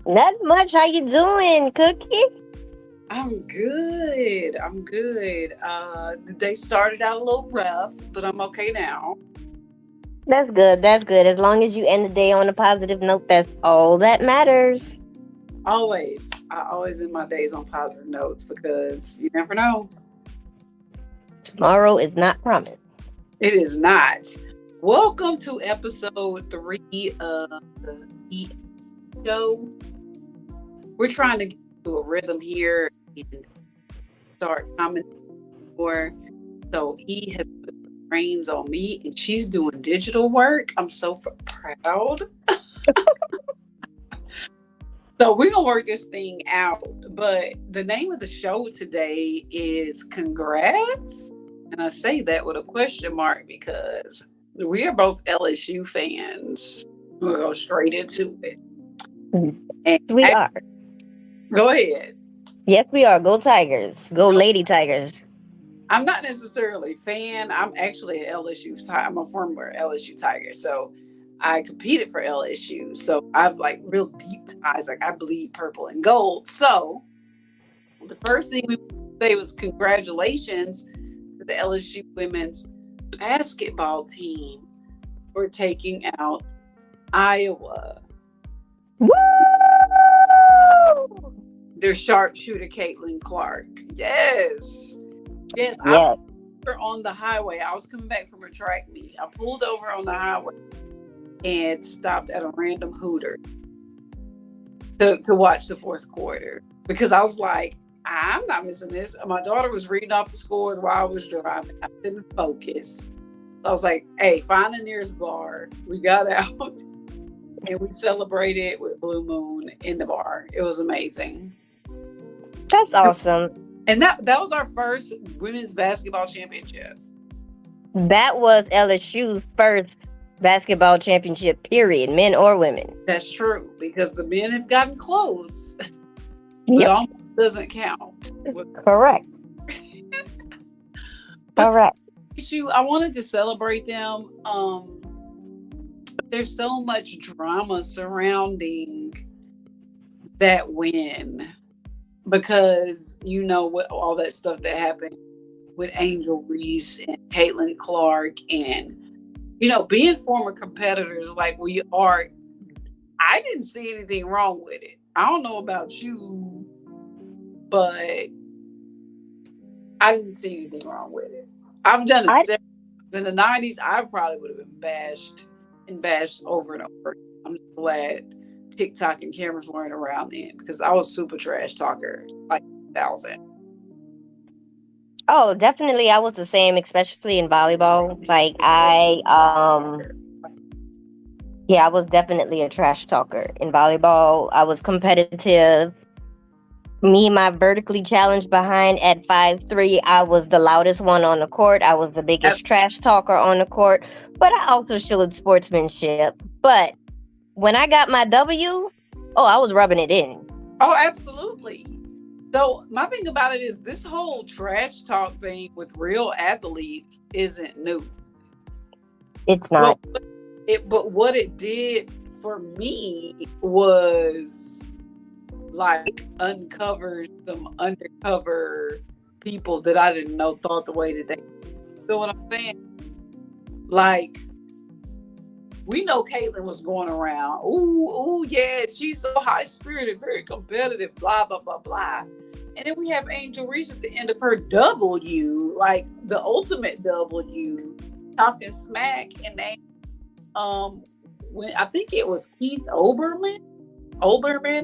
Not much. How you doing, Cookie? I'm good. I'm good. The day started out a little rough, but I'm okay now. That's good. That's good. As long as you end the day on a positive note, that's all that matters. Always. I always end my days on positive notes because you never know. Tomorrow is not promised. It is not. Welcome to episode 3 of the E show. We're trying to get to a rhythm here and start commenting more. So E has put the reins on me and she's doing digital work. I'm so proud. So we're gonna work this thing out. But the name of the show today is Congrats. And I say that with a question mark because we are both LSU fans. We'll go straight into it. And Yes, we are. go ahead. Yes, we are. Go Tigers. Go No, Lady Tigers. I'm not necessarily a fan. I'm actually an LSU. I'm a former LSU Tiger, so I competed for LSU. So I've like real deep ties. Like I bleed purple and gold. So the first thing we say was congratulations to the LSU women's basketball team for taking out Iowa. Woo! Their sharpshooter Caitlin Clark. Yes. Yes, I Yes. was on the highway. I was coming back from a track meet. I pulled over on the highway and stopped at a random Hooter to watch the fourth quarter because I was like, I'm not missing this. My daughter was reading off the scores while I was driving. I didn't focus. So I was like, hey, find the nearest bar. We got out and we celebrated with Blue Moon in the bar. It was amazing. That's awesome. And that was our first women's basketball championship. That was LSU's first basketball championship, period, men or women. That's true because the men have gotten close, but Yep. almost doesn't count. Correct. But Correct. the issue, I wanted to celebrate them. There's so much drama surrounding that win because you know what all that stuff that happened with Angel Reese and Caitlin Clark and being former competitors like we are. I didn't see anything wrong with it. I don't know about you, but I didn't see anything wrong with it. I've done it I several times. In the 90s. I probably would have been bashed over and over. I'm just glad TikTok and cameras weren't around then because I was super trash talker like 1,000. Oh, definitely. I was the same, especially in volleyball. Yeah, I was definitely a trash talker in volleyball. I was competitive. Me, my vertically challenged behind at 5'3", I was the loudest one on the court. I was the Ab- biggest trash talker on the court, but I also showed sportsmanship. But when I got my W, oh, I was rubbing it in. Oh, absolutely. So my thing about it is this whole trash talk thing with real athletes isn't new. It's But not. what it did for me was like uncover some undercover people that I didn't know thought the way that they. You know what I'm saying? Like we know Caitlin was going around. Ooh, yeah, she's so high spirited, very competitive, blah blah blah blah. And then we have Angel Reese at the end of her W, like the ultimate W, talking smack, and they when I think it was Keith Olbermann,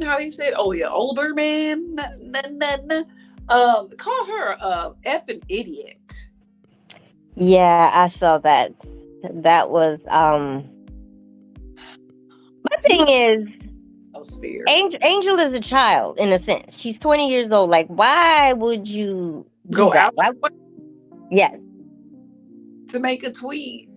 how do you say it? Oh yeah, Olbermann, called her effing idiot. Yeah, I saw that. That was my You thing is know, spirit. Angel is a child in a sense. She's 20 years old. Like, why would you do Go that? out Why? Yes, to make a tweet.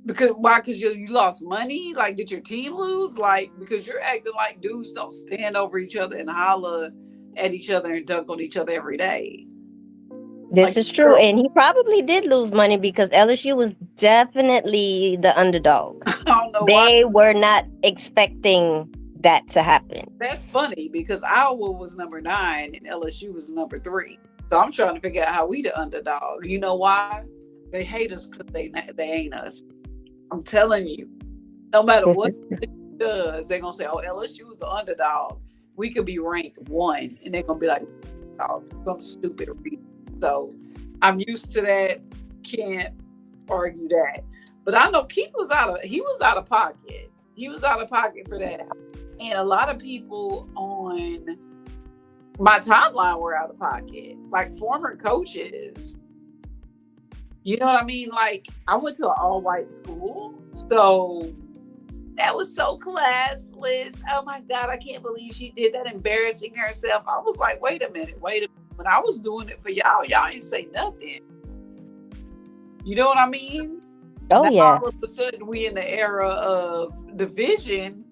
Because why? Because you lost money. Like, did your team lose? Like, because you're acting like dudes don't stand over each other and holler at each other and dunk on each other every day. this Like, is true. girl, And he probably did lose money because LSU was definitely the underdog. I don't know why. They were not expecting that to happen. That's funny because Iowa was number 9 and LSU was number 3. So I'm trying to figure out how we the underdog. You know why? They hate us because they ain't us. I'm telling you, no matter what it does, they're gonna say, "Oh, LSU is the underdog. We could be ranked 1," and they're gonna be like, "Oh, some stupid reason." So I'm used to that. Can't argue that. But I know Keith was out of pocket. He was out of pocket for that. And a lot of people on my timeline were out of pocket, like former coaches. You know what I mean? Like, I went to an all-white school, so that was so classless. Oh my God, I can't believe she did that, embarrassing herself. I was like, wait a minute. When I was doing it for y'all ain't say nothing. You know what I mean? Oh, now, yeah. all of a sudden, we in the era of division,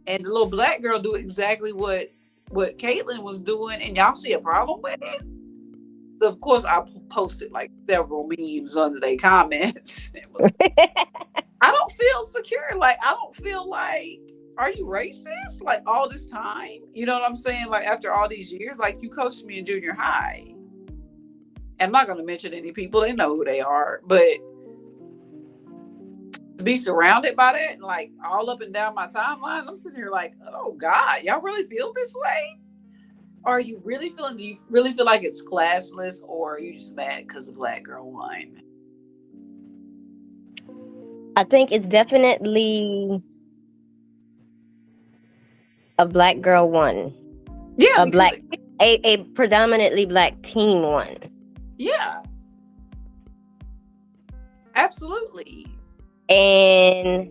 and the little black girl do exactly what Caitlyn was doing, and y'all see a problem with it? So, of course, I posted like several memes under their comments. I don't feel secure. Like, I don't feel like, are you racist? Like, all this time? You know what I'm saying? Like, after all these years, like, you coached me in junior high. I'm not going to mention any people. They know who they are. But to be surrounded by that, and like all up and down my timeline, I'm sitting here like, oh God, y'all really feel this way? Are you really feeling, do you really feel like it's classless, or are you just mad because the black girl won? I think it's definitely a black girl won. Yeah. A predominantly black team won. Yeah. Absolutely. And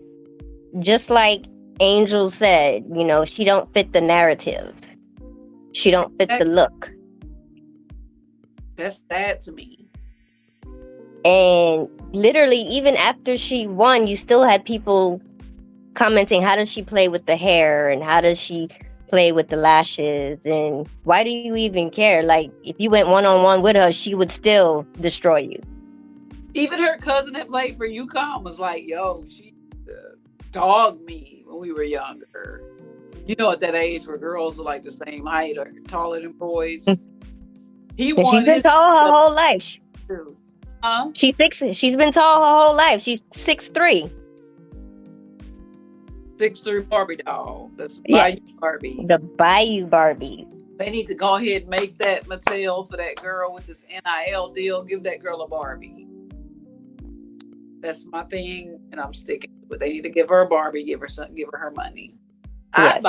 just like Angel said, you know, she don't fit the narrative. She don't fit the look. That's sad to me. And literally, even after she won, you still had people commenting, how does she play with the hair? And how does she play with the lashes? And why do you even care? Like, if you went one-on-one with her, she would still destroy you. Even her cousin that played for UConn was like, yo, she dogged me when we were younger. You know, at that age where girls are like the same height or taller than boys. She's been tall her whole life. Huh? She's been tall her whole life. She's 6'3". 6'3" Barbie doll. That's Bayou Barbie. The Bayou Barbie. They need to go ahead and make that Mattel for that girl with this NIL deal. Give that girl a Barbie. That's my thing, and I'm sticking to it. They need to give her a Barbie, give her something, give her money. Yes.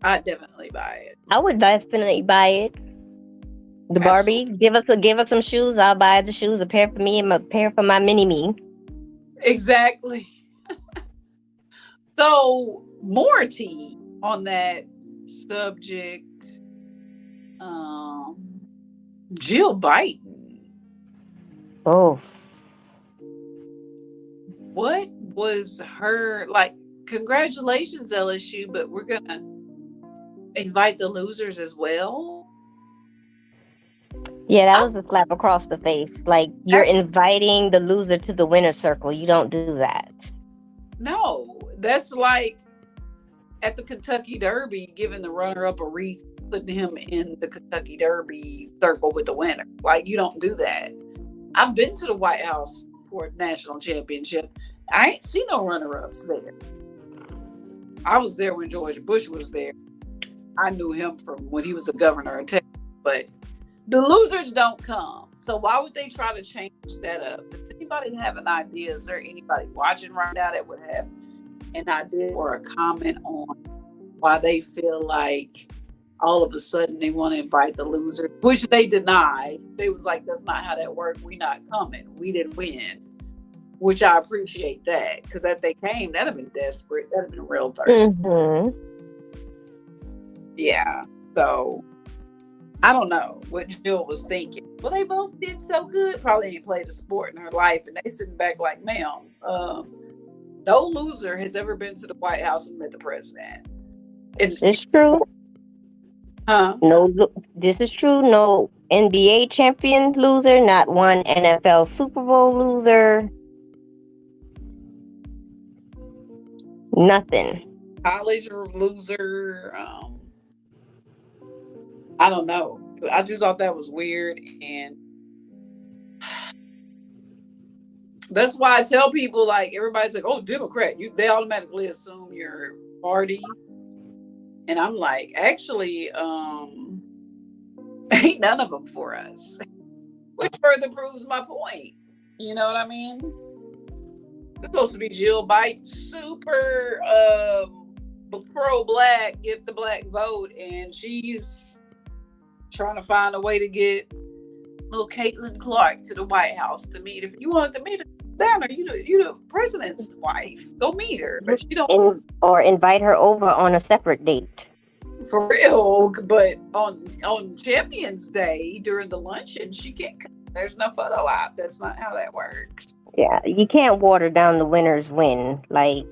I'd definitely buy it. I would definitely buy it. The Barbie, give us some shoes. I'll buy the shoes, a pair for me and a pair for my mini me. Exactly. So, more tea on that subject. Jill Biden. Oh. What was her, like, congratulations, LSU, but we're going to invite the losers as well? Yeah, that was a slap across the face. Like, you're inviting the loser to the winner's circle. You don't do that. No, that's like at the Kentucky Derby, giving the runner-up a wreath, putting him in the Kentucky Derby circle with the winner. Like, you don't do that. I've been to the White House for a national championship. I ain't seen no runner-ups there. I was there when George Bush was there. I knew him from when he was the governor of Texas, but the losers don't come. So why would they try to change that up? Does anybody have an idea? Is there anybody watching right now that would have an idea or a comment on why they feel like all of a sudden they want to invite the losers, which they denied? They was like, that's not how that worked. We not coming. We didn't win. Which I appreciate that, because if they came, that'd have been desperate. That'd have been real thirsty. Mm-hmm. Yeah. So I don't know what Jill was thinking. Well, they both did so good. Probably ain't played a sport in her life, and they sitting back like, ma'am, no loser has ever been to the White House and met the president. It's true. Huh? No, this is true. No NBA champion loser, not one NFL Super Bowl loser. Nothing. college loser. I don't know. I just thought that was weird, and that's why I tell people, like, everybody's like, "Oh, Democrat," they automatically assume you're party, and I'm like, actually, ain't none of them for us, which further proves my point. You know what I mean? It's supposed to be Jill Biden, super pro-black, get the black vote, and she's trying to find a way to get little Caitlin Clark to the White House to meet. If you wanted to meet her, down there, you the president's wife. Go meet her, but she don't. Or invite her over on a separate date. For real, but on Champions Day during the luncheon, she can't come. There's no photo op. That's not how that works. Yeah, you can't water down the winner's win. Like,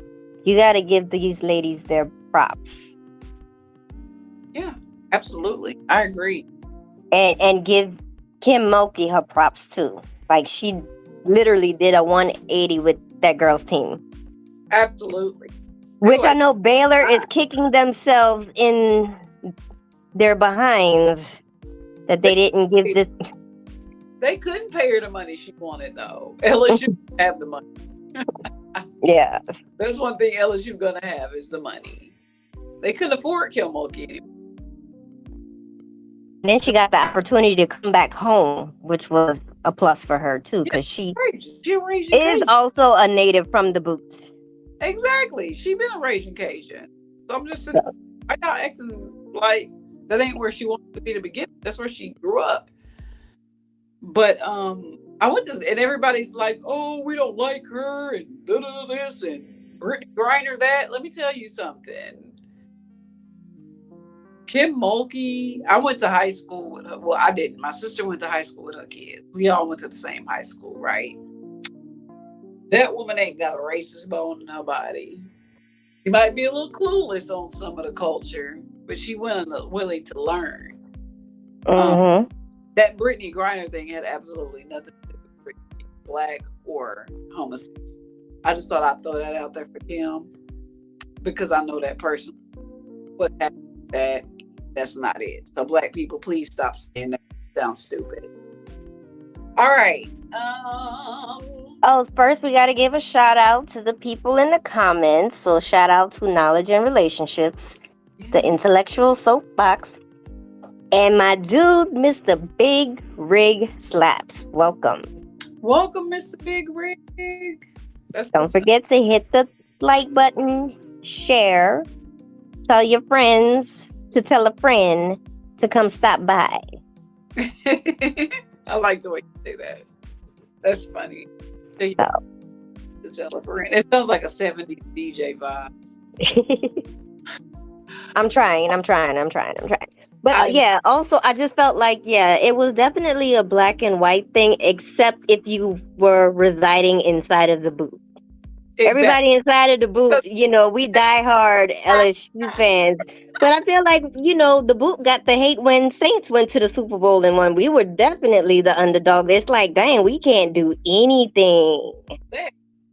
you got to give these ladies their props. Yeah, absolutely. I agree. And give Kim Mulkey her props too. Like, she literally did a 180 with that girl's team. Absolutely. Which I know Baylor is kicking themselves in their behinds that they didn't give this. They couldn't pay her the money she wanted, though. LSU have the money. Yeah. That's one thing LSU gonna have is the money. They couldn't afford Kim Mulkey anymore. And then she got the opportunity to come back home, which was a plus for her too, because she is also a native from the boots. Exactly. She been a Raging Cajun. So I'm just saying, why y'all acting like that ain't where she wanted to be to begin? That's where she grew up. But I went to, and everybody's like, "Oh, we don't like her," and this and Brittany Griner that. Let me tell you something. Kim Mulkey, I went to high school with her. Well, I didn't. My sister went to high school with her kids. We all went to the same high school, right? That woman ain't got a racist bone in her body. She might be a little clueless on some of the culture, but she willing to learn. Mm-hmm. That Brittany Griner thing had absolutely nothing to do with black or homosexual. I just thought I'd throw that out there for Kim because I know that person. What happened that that's not it. So black people, please stop saying that. It sounds stupid. All right. First we got to give a shout out to the people in the comments. So shout out to Knowledge and Relationships, the Intellectual Soapbox, and my dude, Mr. Big Rig Slaps. Welcome. Welcome, Mr. Big Rig. Don't forget to hit the like button, share, tell your friends to tell a friend to come stop by. I like the way you say that. That's funny. To tell a friend. It sounds like a 70s DJ vibe. I'm trying. But yeah, also I just felt like, it was definitely a black and white thing, except if you were residing inside of the booth. Exactly. Everybody inside of the booth, we die hard LSU fans. But I feel like, the booth got the hate when Saints went to the Super Bowl and won. We were definitely the underdog. It's like, dang, we can't do anything.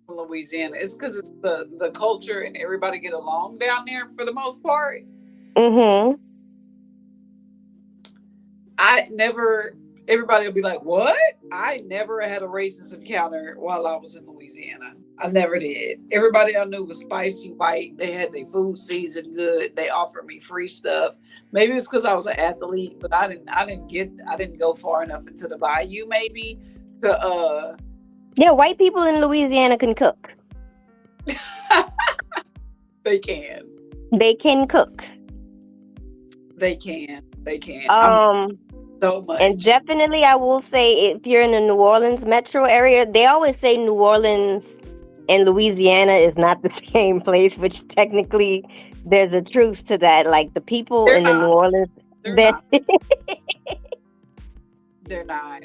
Louisiana. It's because it's the culture and everybody get along down there for the most part. Mm-hmm. Everybody will be like, what? I never had a racist encounter while I was in Louisiana. I never did. Everybody I knew was spicy white. They had their food seasoned good. They offered me free stuff. Maybe it's because I was an athlete, but I didn't go far enough into the bayou maybe to Yeah, white people in Louisiana can cook. They can. They can cook. They can. So much. And definitely I will say, if you're in the New Orleans metro area, they always say New Orleans and Louisiana is not the same place, which technically there's a truth to that. Like the people in the New Orleans, they're not.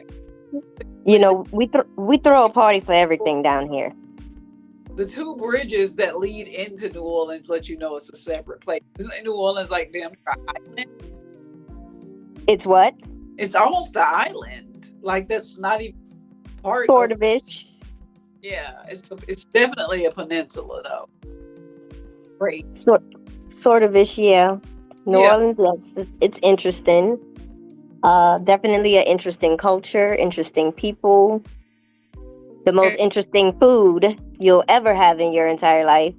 We throw a party for everything down here. The two bridges that lead into New Orleans let you know it's a separate place. Isn't New Orleans like damn island? It's what? It's almost an island. Like that's not even part sort of ish. Yeah, it's definitely a peninsula though. Great. Sort of ish, yeah. New Yeah, Orleans, yes, it's interesting. Definitely an interesting culture, interesting people, the most interesting food you'll ever have in your entire life.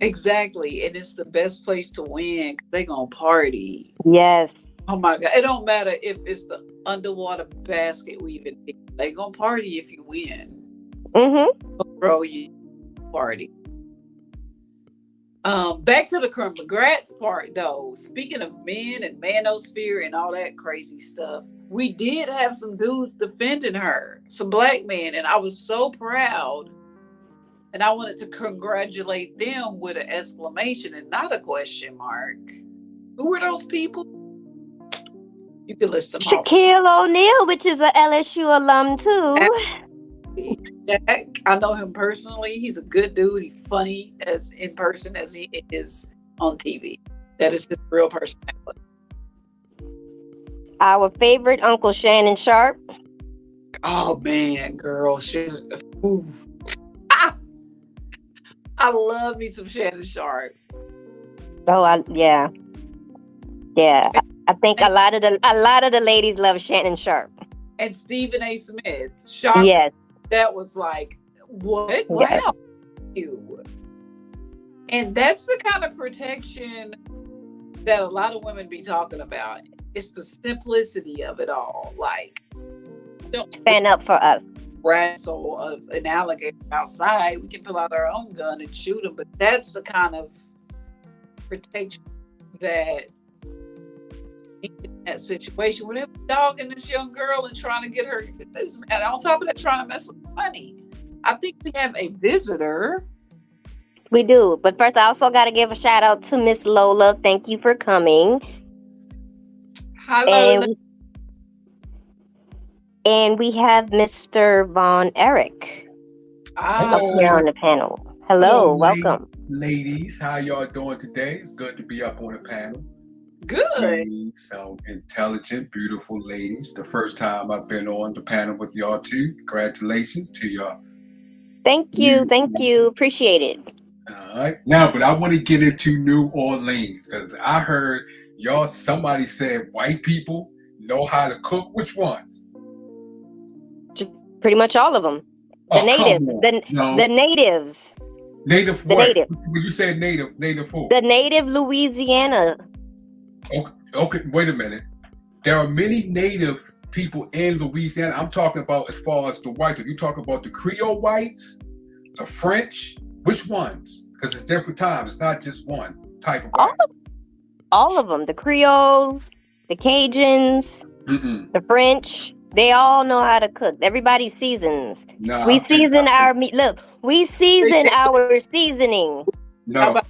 exactly. And it's the best place to win 'cause they gonna party. Yes. Oh my God. It don't matter if it's the underwater basket weaving. They gonna party if you win. Mm-hmm. Bro, you party. Back to the congrats part though. Speaking of men and manosphere and all that crazy stuff, we did have some dudes defending her, some black men, and I was so proud. And I wanted to congratulate them with an exclamation and not a question mark. Who were those people? You can list them off. Shaquille O'Neal, which is a LSU alum too. Jack, I know him personally. He's a good dude. He's funny as in person as he is on TV. That is his real personality. Our favorite Uncle Shannon Sharp. Oh man, girl, ooh. Ah! I love me some Shannon Sharp. Oh, yeah. I think a lot of the ladies love Shannon Sharp. And Stephen A. Smith. Shocker. Yes. That was like, what? Yes. Wow. You. And that's the kind of protection that a lot of women be talking about. It's the simplicity of it all. Like, don't stand up for us. Wrestle an alligator outside. We can pull out our own gun and shoot him. But that's the kind of protection that in that situation where they're dogging this young girl and trying to get her, and on top of that, trying to mess with money. I think we have a visitor. We do, but first I also got to give a shout out to Miss Lola. Thank you for coming. Hello. And we have Mr. Von Erich up here on the panel. Hello, welcome. Ladies, how y'all doing today? It's good to be up on the panel. Good. See some intelligent, beautiful ladies. The first time I've been on the panel with y'all too. Congratulations to y'all. Thank you. Appreciate it. All right. Now, but I want to get into New Orleans because I heard somebody said white people know how to cook. Which ones? Pretty much all of them. The natives. The natives. Native the what? native. When you said native who? The native Louisiana. Okay, wait a minute. There are many native people in Louisiana. I'm talking about as far as the whites. Are you talking about the Creole whites? The French? Which ones? Because it's different times. It's not just one type of white. All of them. The Creoles, the Cajuns, the French. They all know how to cook. Everybody seasons. No, we season our meat. Look, we season our seasoning. No,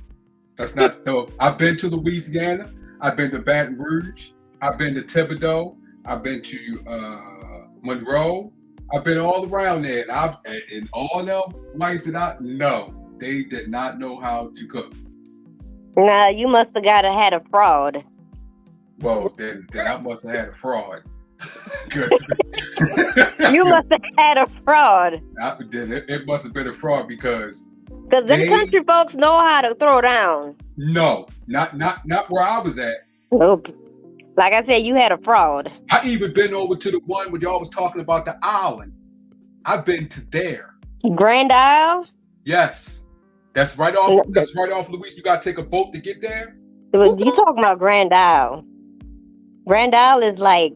that's not. No, I've been to Louisiana. I've been to Baton Rouge. I've been to Thibodaux. I've been to Monroe. I've been all around there. And all them whites that I know, they did not know how to cook. Nah, you must have had a fraud. Well, then I must have had a fraud. You must have had a fraud. It must have been a fraud because them country folks know how to throw down. No, not where I was at. Nope. Like I said, you had a fraud. I even been over to the one where y'all was talking about the island. I've been to there. Grand Isle? Yes. That's right off Louisiana. You gotta take a boat to get there. You talking about Grand Isle. Grand Isle is like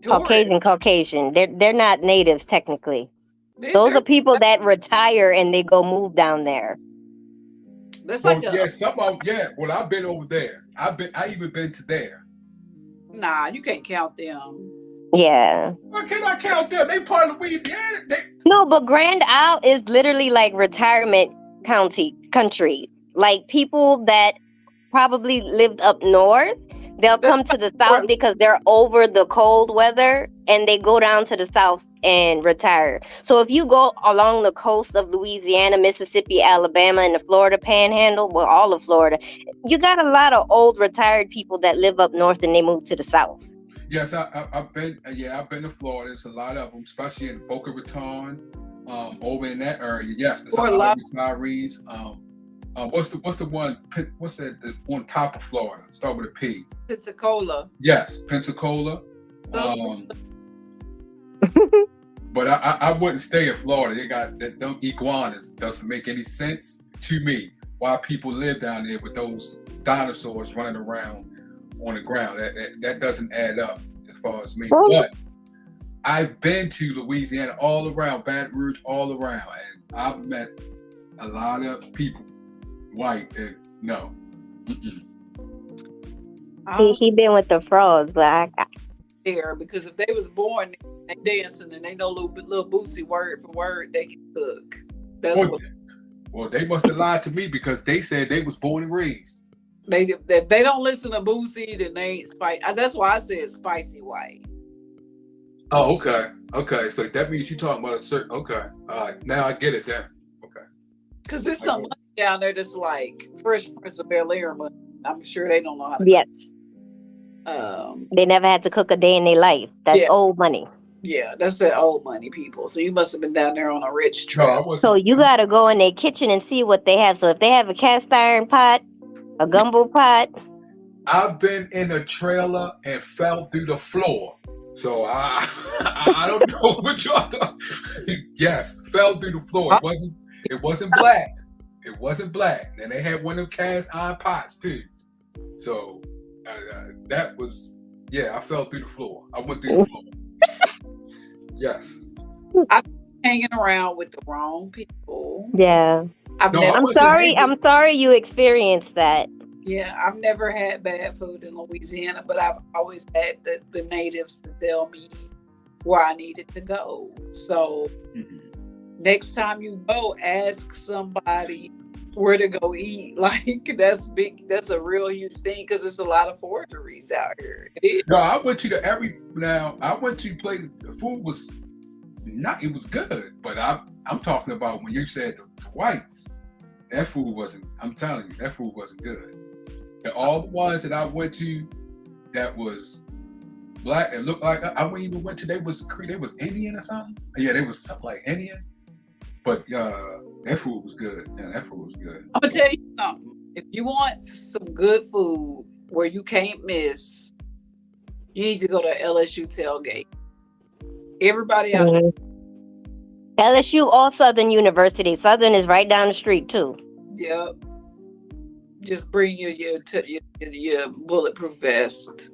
Caucasian. They're not natives technically. Those are people that retire and they go move down there. That's Well, I've been over there. I even been to there. Nah, you can't count them. Yeah. Why can't I count them? They part of Louisiana. No, but Grand Isle is literally like retirement country. Like people that probably lived up north, they'll come to the south because they're over the cold weather and they go down to the south and retire. So if you go along the coast of Louisiana, Mississippi, Alabama, and the Florida Panhandle, well, all of Florida, you got a lot of old retired people that live up north and they move to the south. Yes, I've been to Florida. There's a lot of them, especially in Boca Raton, over in that area. Yes, there's a lot of retirees. What's the one? What's that? The on top of Florida? Start with a P. Pensacola. Yes, Pensacola. But I wouldn't stay in Florida. They got that them iguanas. Doesn't make any sense to me why people live down there with those dinosaurs running around on the ground. That doesn't add up as far as me. But I've been to Louisiana, all around Baton Rouge, all around, and I've met a lot of people, white, and no. He been with the frogs, but I there because if they was born and dancing and they know little Boosie word for word, they can cook. Well, they must have lied to me because they said they was born and raised. If they don't listen to Boosie, then they ain't spicy. That's why I said spicy white. Oh, okay. So that means you're talking about a certain. Okay, all right. Now I get it. Then. Okay. Because there's some money down there that's like Fresh Prince of Bel-Air money. I'm sure they don't know how to. Yes. They never had to cook a day in their life. That's old money. Yeah, that's the old money people. So you must have been down there on a rich trip. So you got to go in their kitchen and see what they have. So if they have a cast iron pot, a gumbo pot. I've been in a trailer and fell through the floor. So I don't know what y'all talking. Yes, fell through the floor. It wasn't black. It wasn't black. And they had one of them cast iron pots too. So that was I fell through the floor. I went through the floor. Yes. I'm hanging around with the wrong people. Yeah. I'm sorry you experienced that. Yeah, I've never had bad food in Louisiana, but I've always had the natives to tell me where I needed to go. So next time you go, ask somebody where to go eat. Like that's big. That's a real huge thing because there's a lot of forgeries out here. No, I went to I went to places. The food was it was good, but I'm talking about when you said the whites. That food wasn't. I'm telling you, that food wasn't good. And all the ones that I went to, that was black and looked like I wouldn't even went to. They was Indian or something. Yeah, they was something like Indian. But that food was good. Yeah, that food was good. I'm gonna tell you something. If you want some good food where you can't miss, you need to go to LSU tailgate. Everybody out there. LSU or Southern University. Southern is right down the street too. Yep. Just bring your bulletproof vest.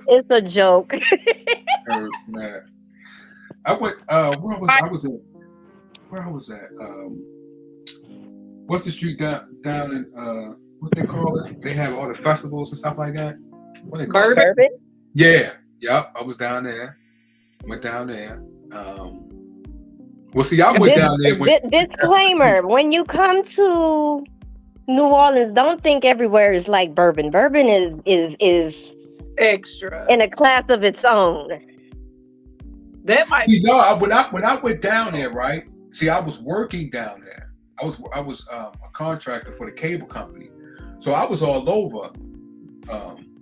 It's a joke. I went. Where was that? What's the street down in what they call it? They have all the festivals and stuff like that. What they call it? Bourbon? Yeah. Yep. I was down there. Went down there. Well, see, I went down there. Disclaimer: when you come to New Orleans, don't think everywhere is like bourbon. Bourbon is extra in a class of its own. That might see. No, when I went down there, right? See, I was working down there. I was a contractor for the cable company, so I was all over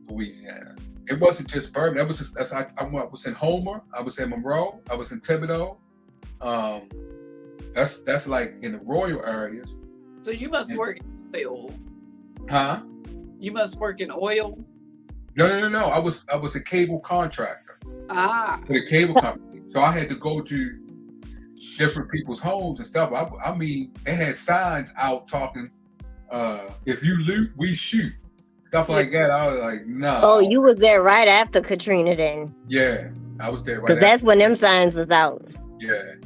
Louisiana. It wasn't just bourbon. That was just I was in Homer. I was in Monroe. I was in Thibodaux. That's like in the royal areas. So you must work in oil. Huh? You must work in oil. No. I was a cable contractor. For the cable company. So I had to go to different people's homes and stuff. I mean, they had signs out talking, if you loot, we shoot. Stuff like that. I was like, no. Oh, you was there right after Katrina then. Yeah, I was there right after. Because that's when them signs was out. Yeah.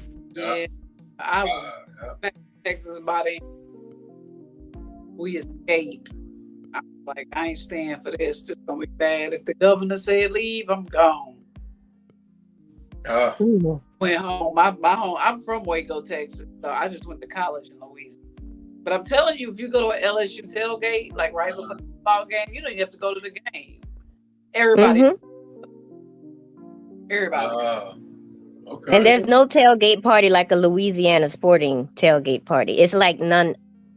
I was back in Texas body. We escaped. I was like, I ain't staying for this. This is gonna be bad. If the governor said leave, I'm gone. Went home. My home. I'm from Waco, Texas, so I just went to college in Louisiana. But I'm telling you, if you go to an LSU tailgate, like right before the football game, you don't even have to go to the game. Everybody. Okay. And there's no tailgate party like a Louisiana sporting tailgate party. It's like none.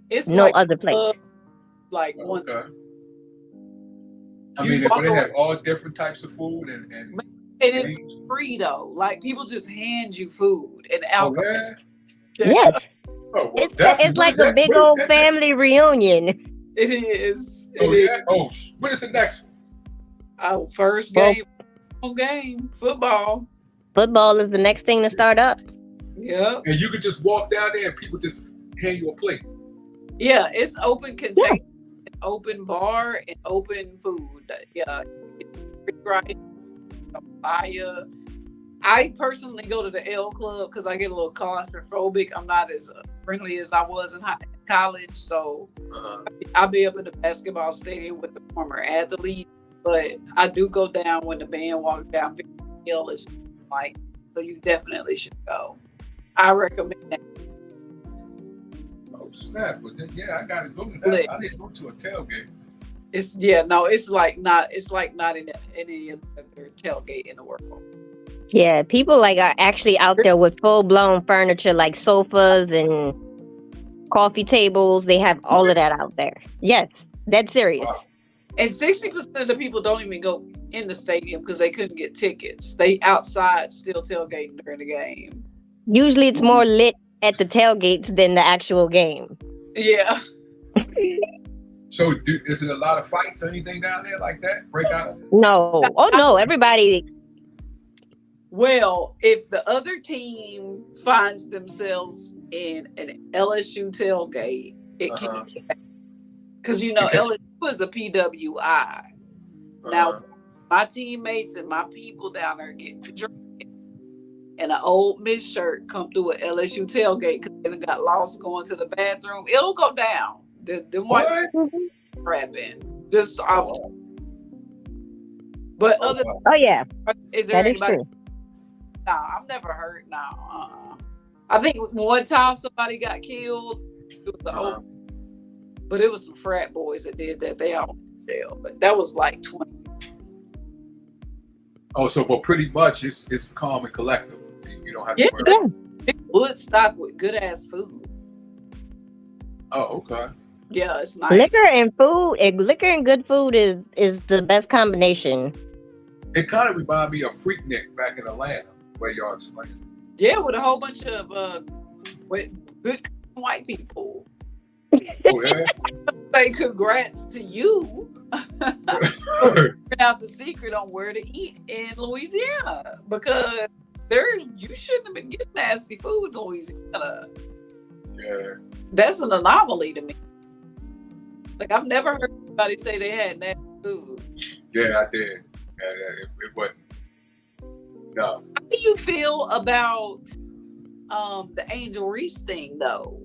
It's no like other place. Like one. Okay. I mean, if they have all different types of food and it's free though. Like people just hand you food and alcohol. Yes, Oh, well, it's definitely. What like is a that? big What is old that next? family reunion. It is. Oh, It is. yeah. Oh, what is the next one? Our first Well, game, football. football is the next thing to start up. Yep. And you could just walk down there and people just hand you a plate. Yeah, it's open Yeah. container, open bar, and open food. Yeah, right. Fire. I personally go to the L Club because I get a little claustrophobic. I'm not as friendly as I was in college, so Uh-huh. I'll be up in the basketball stadium with the former athletes. But I do go down when the band walks down. Hill is like, so you definitely should go. I recommend that. Oh, snap. But then, yeah, I got to go to that. I didn't go to a tailgate. It's like not in any other tailgate in the world. Yeah, people like are actually out there with full blown furniture like sofas and coffee tables. They have all of that out there. Yes, that's serious. Wow. And 60% of the people don't even go in the stadium because they couldn't get tickets. They outside still tailgating during the game. Usually it's more lit at the tailgates than the actual game. Yeah. So, is it a lot of fights or anything down there like that? Break out of it? No. Oh no, everybody. Well, if the other team finds themselves in an LSU tailgate, it can, because LSU is a PWI. Now, my teammates and my people down there get drunk, and an old Miss shirt come through an LSU tailgate because they got lost going to the bathroom. It'll go down. The white rapping just off. But other, oh yeah, is there that is anybody? true. Nah, I've never heard. No, I think one time somebody got killed. It was the old, but it was some frat boys that did that. They all went to jail, but that was like 20. Oh, so but pretty much it's calm and collective. You don't have to worry. Yeah. Woodstock with good ass food. Oh, okay. Yeah, it's nice. Liquor and good food is the best combination. It kind of reminded me of Freaknik back in Atlanta, where y'all explained. Yeah, with a whole bunch of good white people. Oh yeah. Say congrats to you. Figuring out the secret on where to eat in Louisiana, because you shouldn't have been getting nasty food in Louisiana. Yeah. That's an anomaly to me. Like, I've never heard anybody say they had nasty food. Yeah, I did. Yeah, it wasn't. No. How do you feel about the Angel Reese thing, though?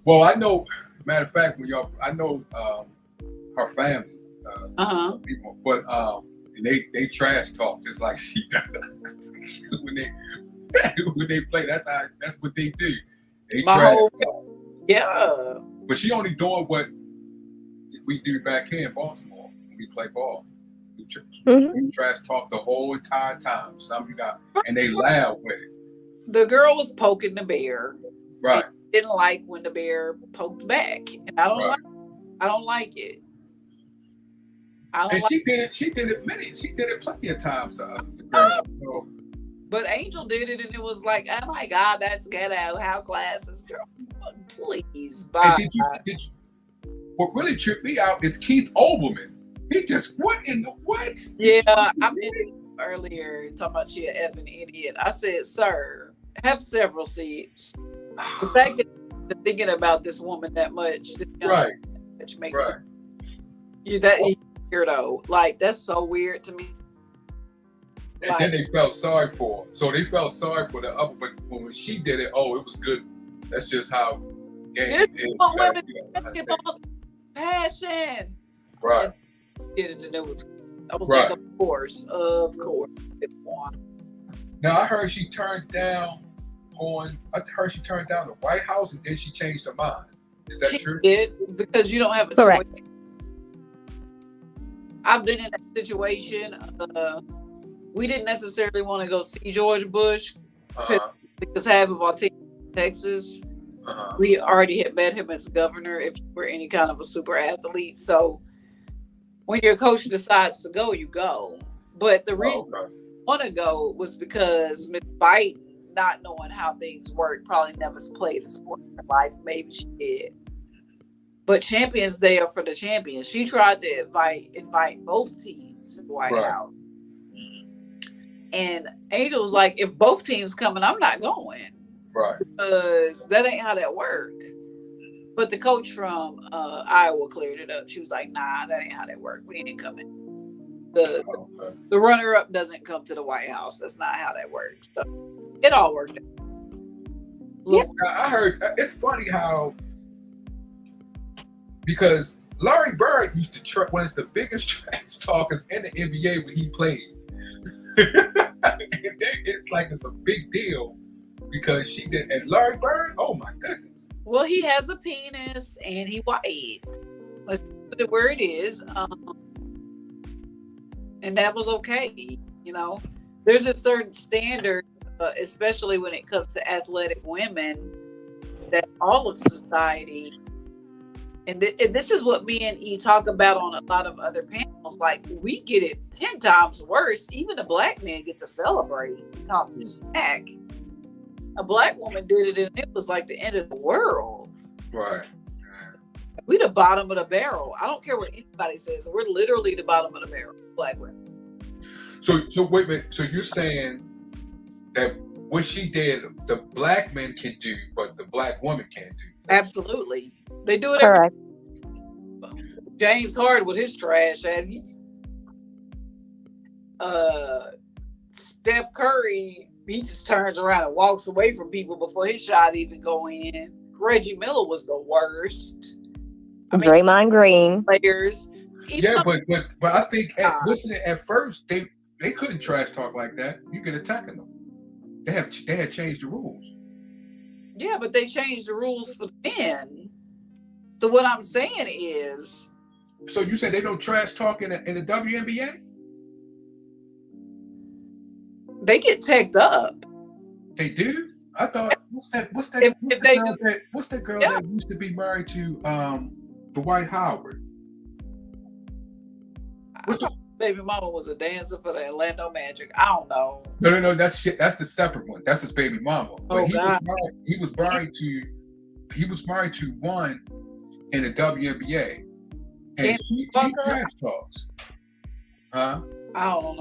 Well, I know. Matter of fact, I know her family, people, but they trash talk just like she does when they play. That's what they do. They trash talk. Yeah. But she only doing what we do back here in Baltimore when we play ball. We trash talk the whole entire time. And they loud with it. The girl was poking the bear. Right. Didn't like when the bear poked back, and I don't like it. She did it plenty of times to the girl. So. But Angel did it, and it was like, oh my God, that's ghetto. How classes, girl. Please, bye. What really tripped me out is Keith Olbermann. He just, what in the what? Yeah, I mentioned earlier talking about she an effing idiot. I said, sir, have several seats. The fact that you're thinking about this woman that much, right? Which makes you that weirdo. Like, that's so weird to me. And then they felt sorry for her. So they felt sorry for the other, but when she did it, it was good. That's just how games is. Women passion. Right. Did it, and it was like, of course. Now I heard she turned down the White House, and then she changed her mind. Is that true? Because you don't have a Correct. choice. I've been in that situation. We didn't necessarily want to go see George Bush because half of our team in Texas. We already had met him as governor if you were any kind of a super athlete. So when your coach decides to go, you go. But the reason I want to go was because Miss Biden not knowing how things work, probably never played a sport in her life. Maybe she did. But Champions Day are for the champions. She tried to invite both teams to the White House. And Angel was like, if both teams coming, I'm not going. Right. Because that ain't how that work. But the coach from Iowa cleared it up. She was like, nah, that ain't how that work. We ain't coming. The runner-up doesn't come to the White House. That's not how that works. So it all worked out. Yeah, I heard, it's funny how, because Larry Bird used to one of the biggest trash talkers in the NBA when he played. It's like it's a big deal because she did. And Larry Bird, oh my goodness. Well, he has a penis and he white. Let's put it where it is. And that was okay. You know, there's a certain standard, especially when it comes to athletic women, that all of society. And this is what me and E talk about on a lot of other panels. Like, we get it 10 times worse. Even the black men get to celebrate, talking smack. A black woman did it, and it was like the end of the world. Right. We the bottom of the barrel. I don't care what anybody says. We're literally the bottom of the barrel, black women. So wait a minute. So you're saying that what she did, the black men can do, but the black woman can't do? Absolutely. They do it Correct. James Harden with his trash ass. Steph Curry, he just turns around and walks away from people before his shot even go in. Reggie Miller was the worst. Draymond Green. Players. Yeah, but I think at first they couldn't trash talk like that. You could attack them. They had changed the rules. Yeah, but they changed the rules for the men. So what I'm saying is, so you said they don't trash talk in the WNBA? They get tagged up. They do? I thought what's that girl that used to be married to Dwight Howard? Baby mama was a dancer for the Orlando Magic. I don't know. No, that's the separate one. That's his baby mama. But he was married to one in the WNBA. And she trash talks. Huh? I don't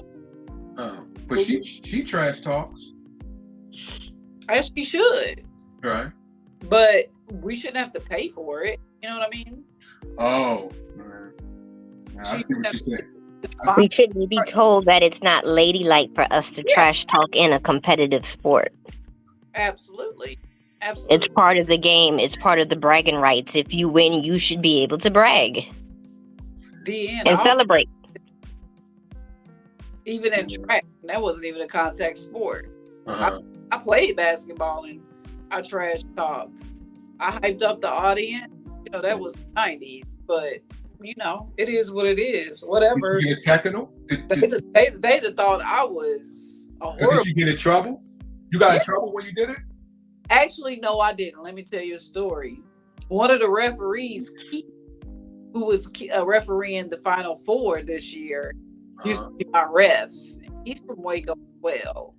know. But she trash talks. As she should. Right. But we shouldn't have to pay for it. You know what I mean? Oh. I see what you're saying. We shouldn't be told that it's not ladylike for us to trash talk in a competitive sport. Absolutely. It's part of the game. It's part of the bragging rights. If you win, you should be able to brag and celebrate. Even in track, that wasn't even a contact sport. Uh-huh. I played basketball and I trash talked. I hyped up the audience. You know, that was the 90s, but you know, it is what it is. Whatever. Did you get technical? They'd have thought I was a horrible. Did you get in trouble? You got in trouble when you did it? Actually, no, I didn't. Let me tell you a story. One of the referees, who was refereeing the Final Four this year, used to be my ref. He's from Waco as well.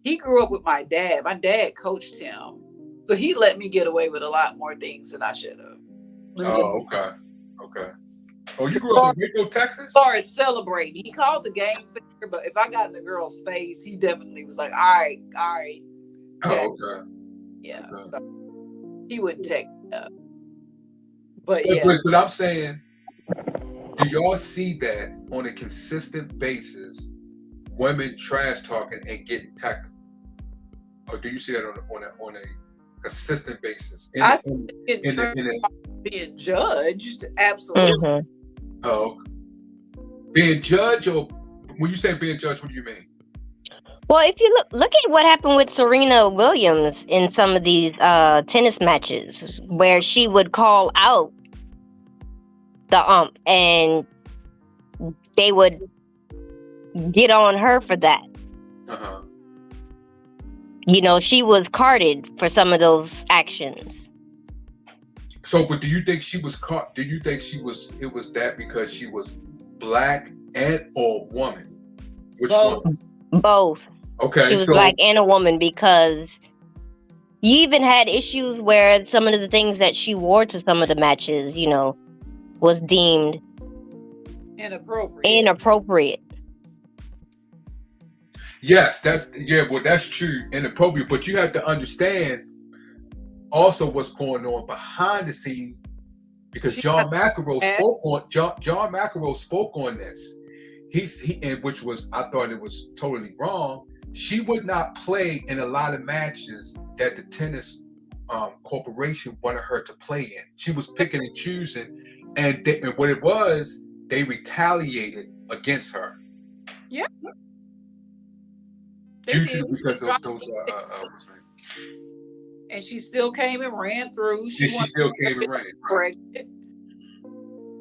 He grew up with my dad. My dad coached him. So he let me get away with a lot more things than I should have. Oh, okay. Oh, you grew up in Waco, Texas? Started celebrating. He called the game fair, but if I got in the girl's face, he definitely was like, all right. Oh, okay. Yeah. Okay. So he wouldn't take it up. But yeah. But I'm saying, do y'all see that on a consistent basis, women trash talking and getting technical? Or do you see that on a consistent basis? Being judged, absolutely. Mm-hmm. Oh, being judged, or when you say being judged, what do you mean? Well, if you look at what happened with Serena Williams in some of these tennis matches, where she would call out the ump, and they would get on her for that. Uh-huh. You know, she was carded for some of those actions. So, but do you think she was caught? Do you think it was that because she was black or woman? Which one? Both. Okay, She was so black and a woman, because you even had issues where some of the things that she wore to some of the matches, was deemed inappropriate. yes, that's true, inappropriate. But you have to understand also what's going on behind the scene, because John McEnroe spoke on this. And which was, I thought it was totally wrong. She would not play in a lot of matches that the tennis corporation wanted her to play in. She was picking and choosing, and what it was, they retaliated against her. Yeah. Because of those. And she still came and ran through. She still came and ran. Right.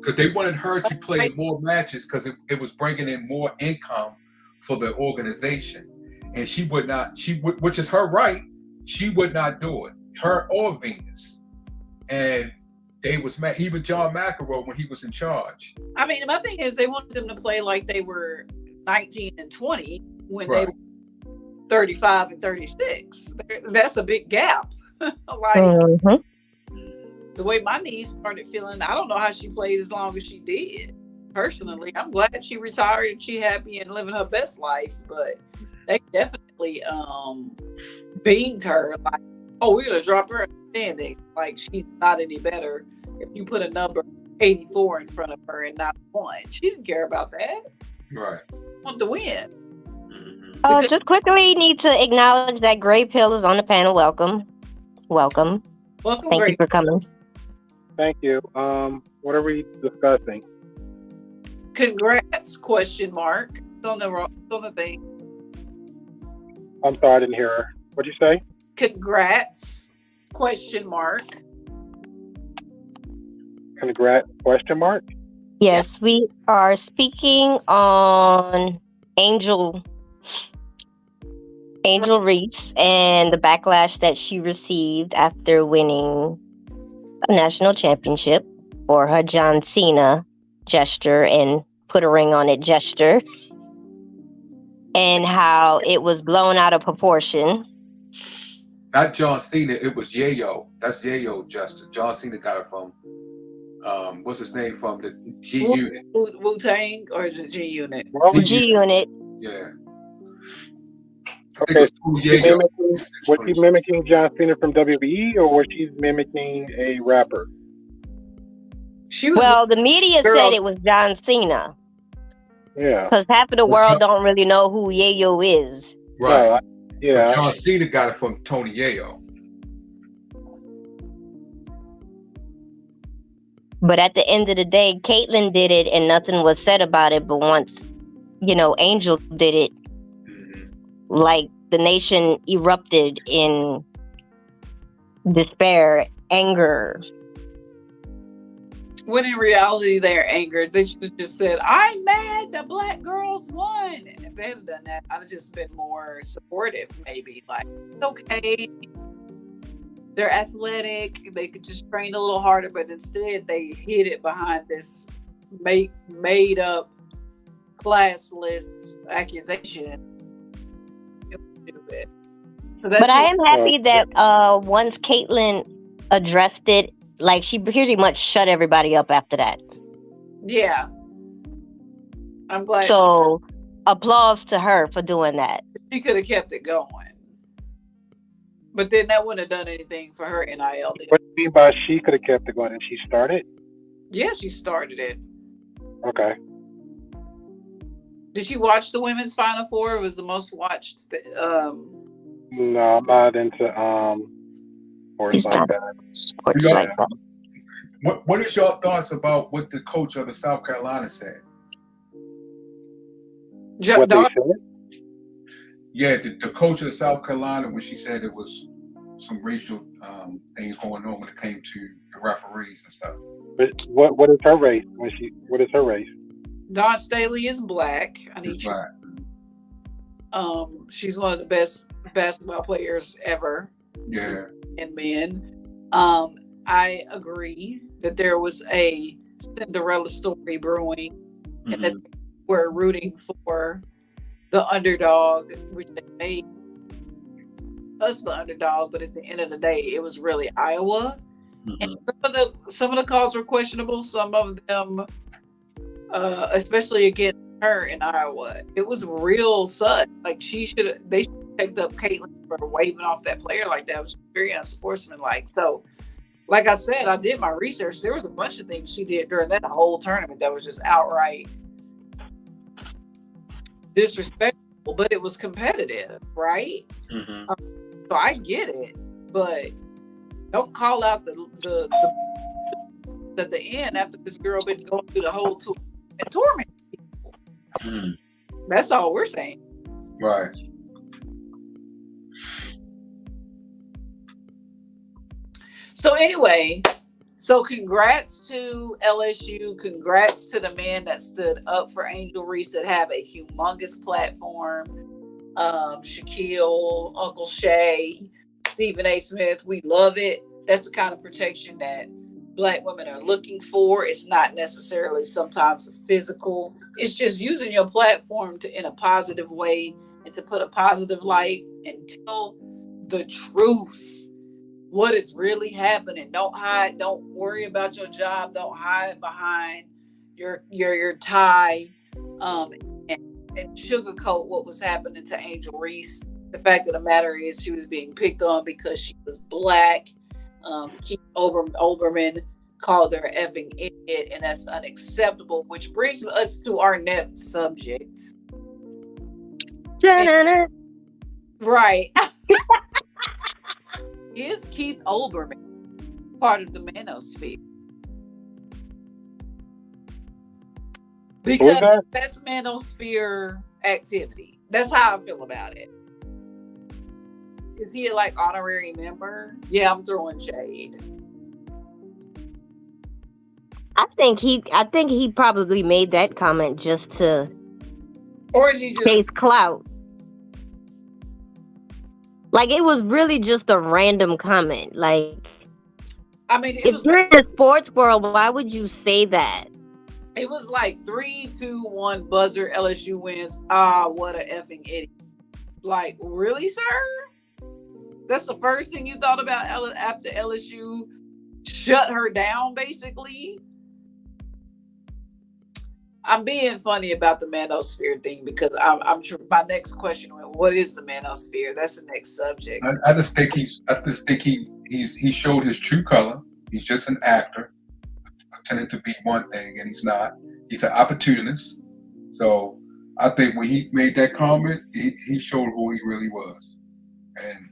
Because they wanted her to play more matches, because it was bringing in more income for the organization, and she would not. Which is her right. She would not do it. Her or Venus, and they was mad. Even John McEnroe, when he was in charge. I mean, my thing is, they wanted them to play like they were 19 and 20 when they were 35 and 36. That's a big gap. The way my niece started feeling, I don't know how she played as long as she did. Personally, I'm glad she retired and she happy and living her best life, but they definitely beamed her. Like, oh, we're gonna drop her standing. Like, she's not any better if you put a number 84 in front of her and not 1. She didn't care about that. Right. Want to win. Just quickly need to acknowledge that Gray Pill is on the panel. Welcome. Thank you for coming. Thank you. What are we discussing? Congrats? Question mark. It's on the thing. I'm sorry, I didn't hear her. What'd you say? Congrats? Question mark. Congrats? Question mark. Yes, we are speaking on Angel Reese and the backlash that she received after winning a national championship for her John Cena gesture and put a ring on it gesture, and how it was blown out of proportion. Not John Cena, it was Yayo. That's Yayo gesture. John Cena got it from what's his name, from the G Unit. Wu-Tang, or is it G Unit? G Unit. Yeah. Okay. Was she mimicking John Cena from WWE, or was she mimicking a rapper? Well, the media said it was John Cena. Yeah. Because half of the world don't really know who Yayo is. Right. Yeah. But John Cena got it from Tony Yayo. But at the end of the day, Caitlyn did it and nothing was said about it. But once, Angel did it, like, the nation erupted in despair, anger. When in reality, they're angered. They should have just said, I'm mad the black girls won. If they had done that, I'd have just been more supportive, maybe. Like, it's okay. They're athletic. They could just train a little harder, but instead they hid it behind this made up, classless accusation. It was stupid. But I am happy that once Caitlyn addressed it, like, she pretty much shut everybody up after that. Yeah. I'm glad. So, applause to her for doing that. She could have kept it going. But then that wouldn't have done anything for her NIL. What do you mean by she could have kept it going and she started? Yeah, she started it. Okay. Did you watch the women's Final Four? It was the most watched. No, I'm not into sports like that. Sports like that. What is your thoughts about what the coach of the South Carolina said? What they said? Yeah, the coach of the South Carolina, when she said it was some racial things going on when it came to the referees and stuff. But what is her race? What is her race? Dawn Staley is black. Black. She's one of the best basketball players ever. Yeah. In men. I agree that there was a Cinderella story brewing, and that we're rooting for the underdog, which they made us the underdog, but at the end of the day, it was really Iowa. And some of the calls were questionable. Some of them, especially against her in Iowa, it was real sus. Like they should have picked up Caitlin for waving off that player like that. It was very unsportsmanlike. So, like I said, I did my research. There was a bunch of things she did during that whole tournament that was just outright disrespectful, but it was competitive, right? So I get it, but don't call out the at the end after this girl been going through the whole tour and torment people. That's all we're saying. Right. So anyway, so congrats to LSU. Congrats to the men that stood up for Angel Reese that have a humongous platform. Shaquille, Uncle Shay, Stephen A. Smith, we love it. That's the kind of protection that Black women are looking for. It's not necessarily sometimes physical. It's just using your platform in a positive way and to put a positive light and tell the truth. What is really happening? Don't hide. Don't worry about your job. Don't hide behind your tie, and sugarcoat what was happening to Angel Reese. The fact of the matter is, she was being picked on because she was Black. Keith Olbermann called her effing idiot, and that's unacceptable. Which brings us to our next subject. Right. Is Keith Olbermann part of the manosphere? Because that's manosphere activity. That's how I feel about it. Is he like honorary member? Yeah, I'm throwing shade. I think he probably made that comment just to or is he just chase clout. Like, it was really just a random comment. Like, I mean, if you're in the sports world, why would you say that? It was like 3-2-1 buzzer. LSU wins. Ah, what a effing idiot! Like, really, sir? That's the first thing you thought about after LSU shut her down, basically. I'm being funny about the manosphere thing because I'm sure my next question was, what is the manosphere? That's the next subject. I just think he showed his true color. He's just an actor, pretending to be one thing, and he's not. He's an opportunist. So I think when he made that comment, he showed who he really was. And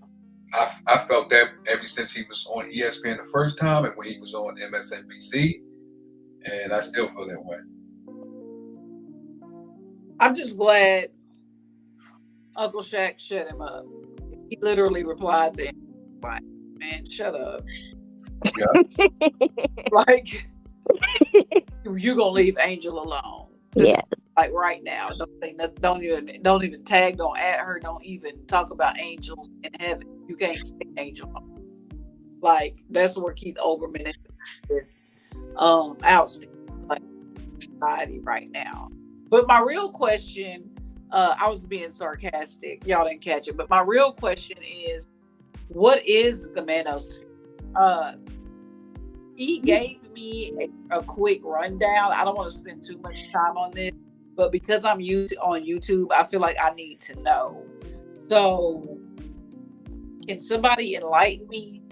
I felt that ever since he was on ESPN the first time and when he was on MSNBC, and I still feel that way. I'm just glad Uncle Shaq shut him up. He literally replied to him, like, man, shut up. Yeah. Like, you're going to leave Angel alone. Yeah. Like, right now. Don't say nothing. Don't even tag, don't add her, don't even talk about angels in heaven. You can't say angel. Like, that's where Keith Olbermann is with outstanding society right now. But my real question, I was being sarcastic. Y'all didn't catch it. But my real question is, what is the manosphere? He gave me a quick rundown. I don't want to spend too much time on this. But because I'm on YouTube, I feel like I need to know. So, can somebody enlighten me?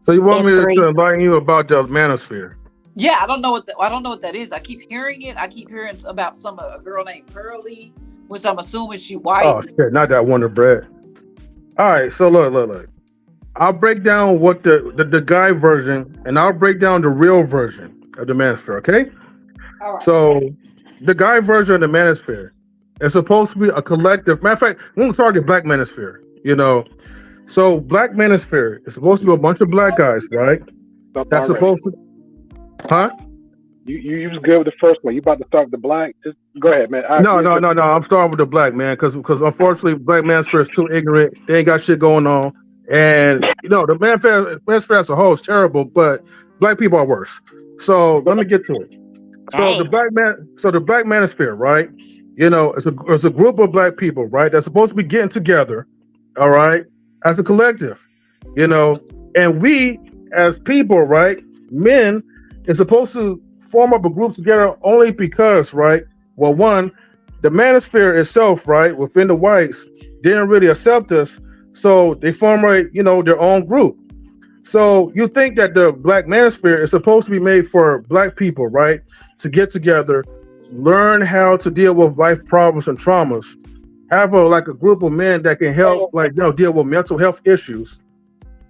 So you want me to enlighten you about the manosphere? Yeah, I don't know what that is. I keep hearing it. I keep hearing about a girl named Pearly, which I'm assuming she white. Oh shit, not that Wonder Bread. All right, so look. I'll break down what the guy version, and I'll break down the real version of the manosphere. Okay. All right. So the guy version of the manosphere is supposed to be a collective. Matter of fact, we won't target Black manosphere. You know, so Black manosphere is supposed to be a bunch of Black guys, right? That's supposed to. Huh? You was good with the first one. You about to start with the Black? Just go ahead, man. No. I'm starting with the Black, man, because unfortunately, Black manosphere is too ignorant. They ain't got shit going on, and the manosphere as a whole is terrible. But Black people are worse. So let me get to it. So the Black manosphere, right? You know, it's a group of black people, right? That's supposed to be getting together, all right, as a collective, you know, and we as people, right, men, is supposed to form up a group together only because, right, well, one, the manosphere itself, right, within the whites, didn't really accept us, so they formulate, you know, their own group. So you think that the black manosphere is supposed to be made for black people, right, to get together, learn how to deal with life problems and traumas, have a group of men that can help, like, you know, deal with mental health issues,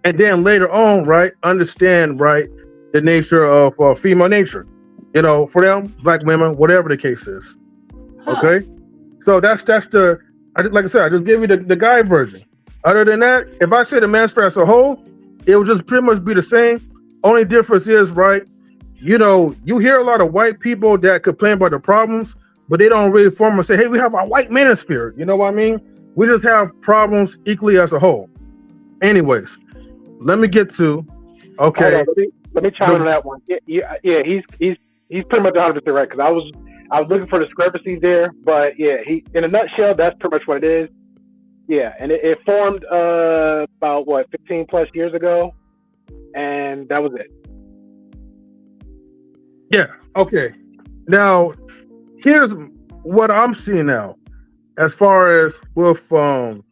and then later on, right, understand, right, the nature of female nature, you know, for them, black women, whatever the case is. Okay, so that's the, like I said, I just gave you the guy version. Other than that, if I say the manosphere as a whole, it would just pretty much be the same. Only difference is, right, you know, you hear a lot of white people that complain about the problems, but they don't really form and say, hey, we have our white manosphere. You know what I mean? We just have problems equally as a whole. Anyways, let me get to, okay. Let me chime in on that one. Yeah, he's pretty much 100% right, because I was looking for discrepancies there, but yeah, in a nutshell, that's pretty much what it is. Yeah, and it formed about 15 plus years ago, and that was it. Yeah. Okay. Now, here's what I'm seeing now, as far as with the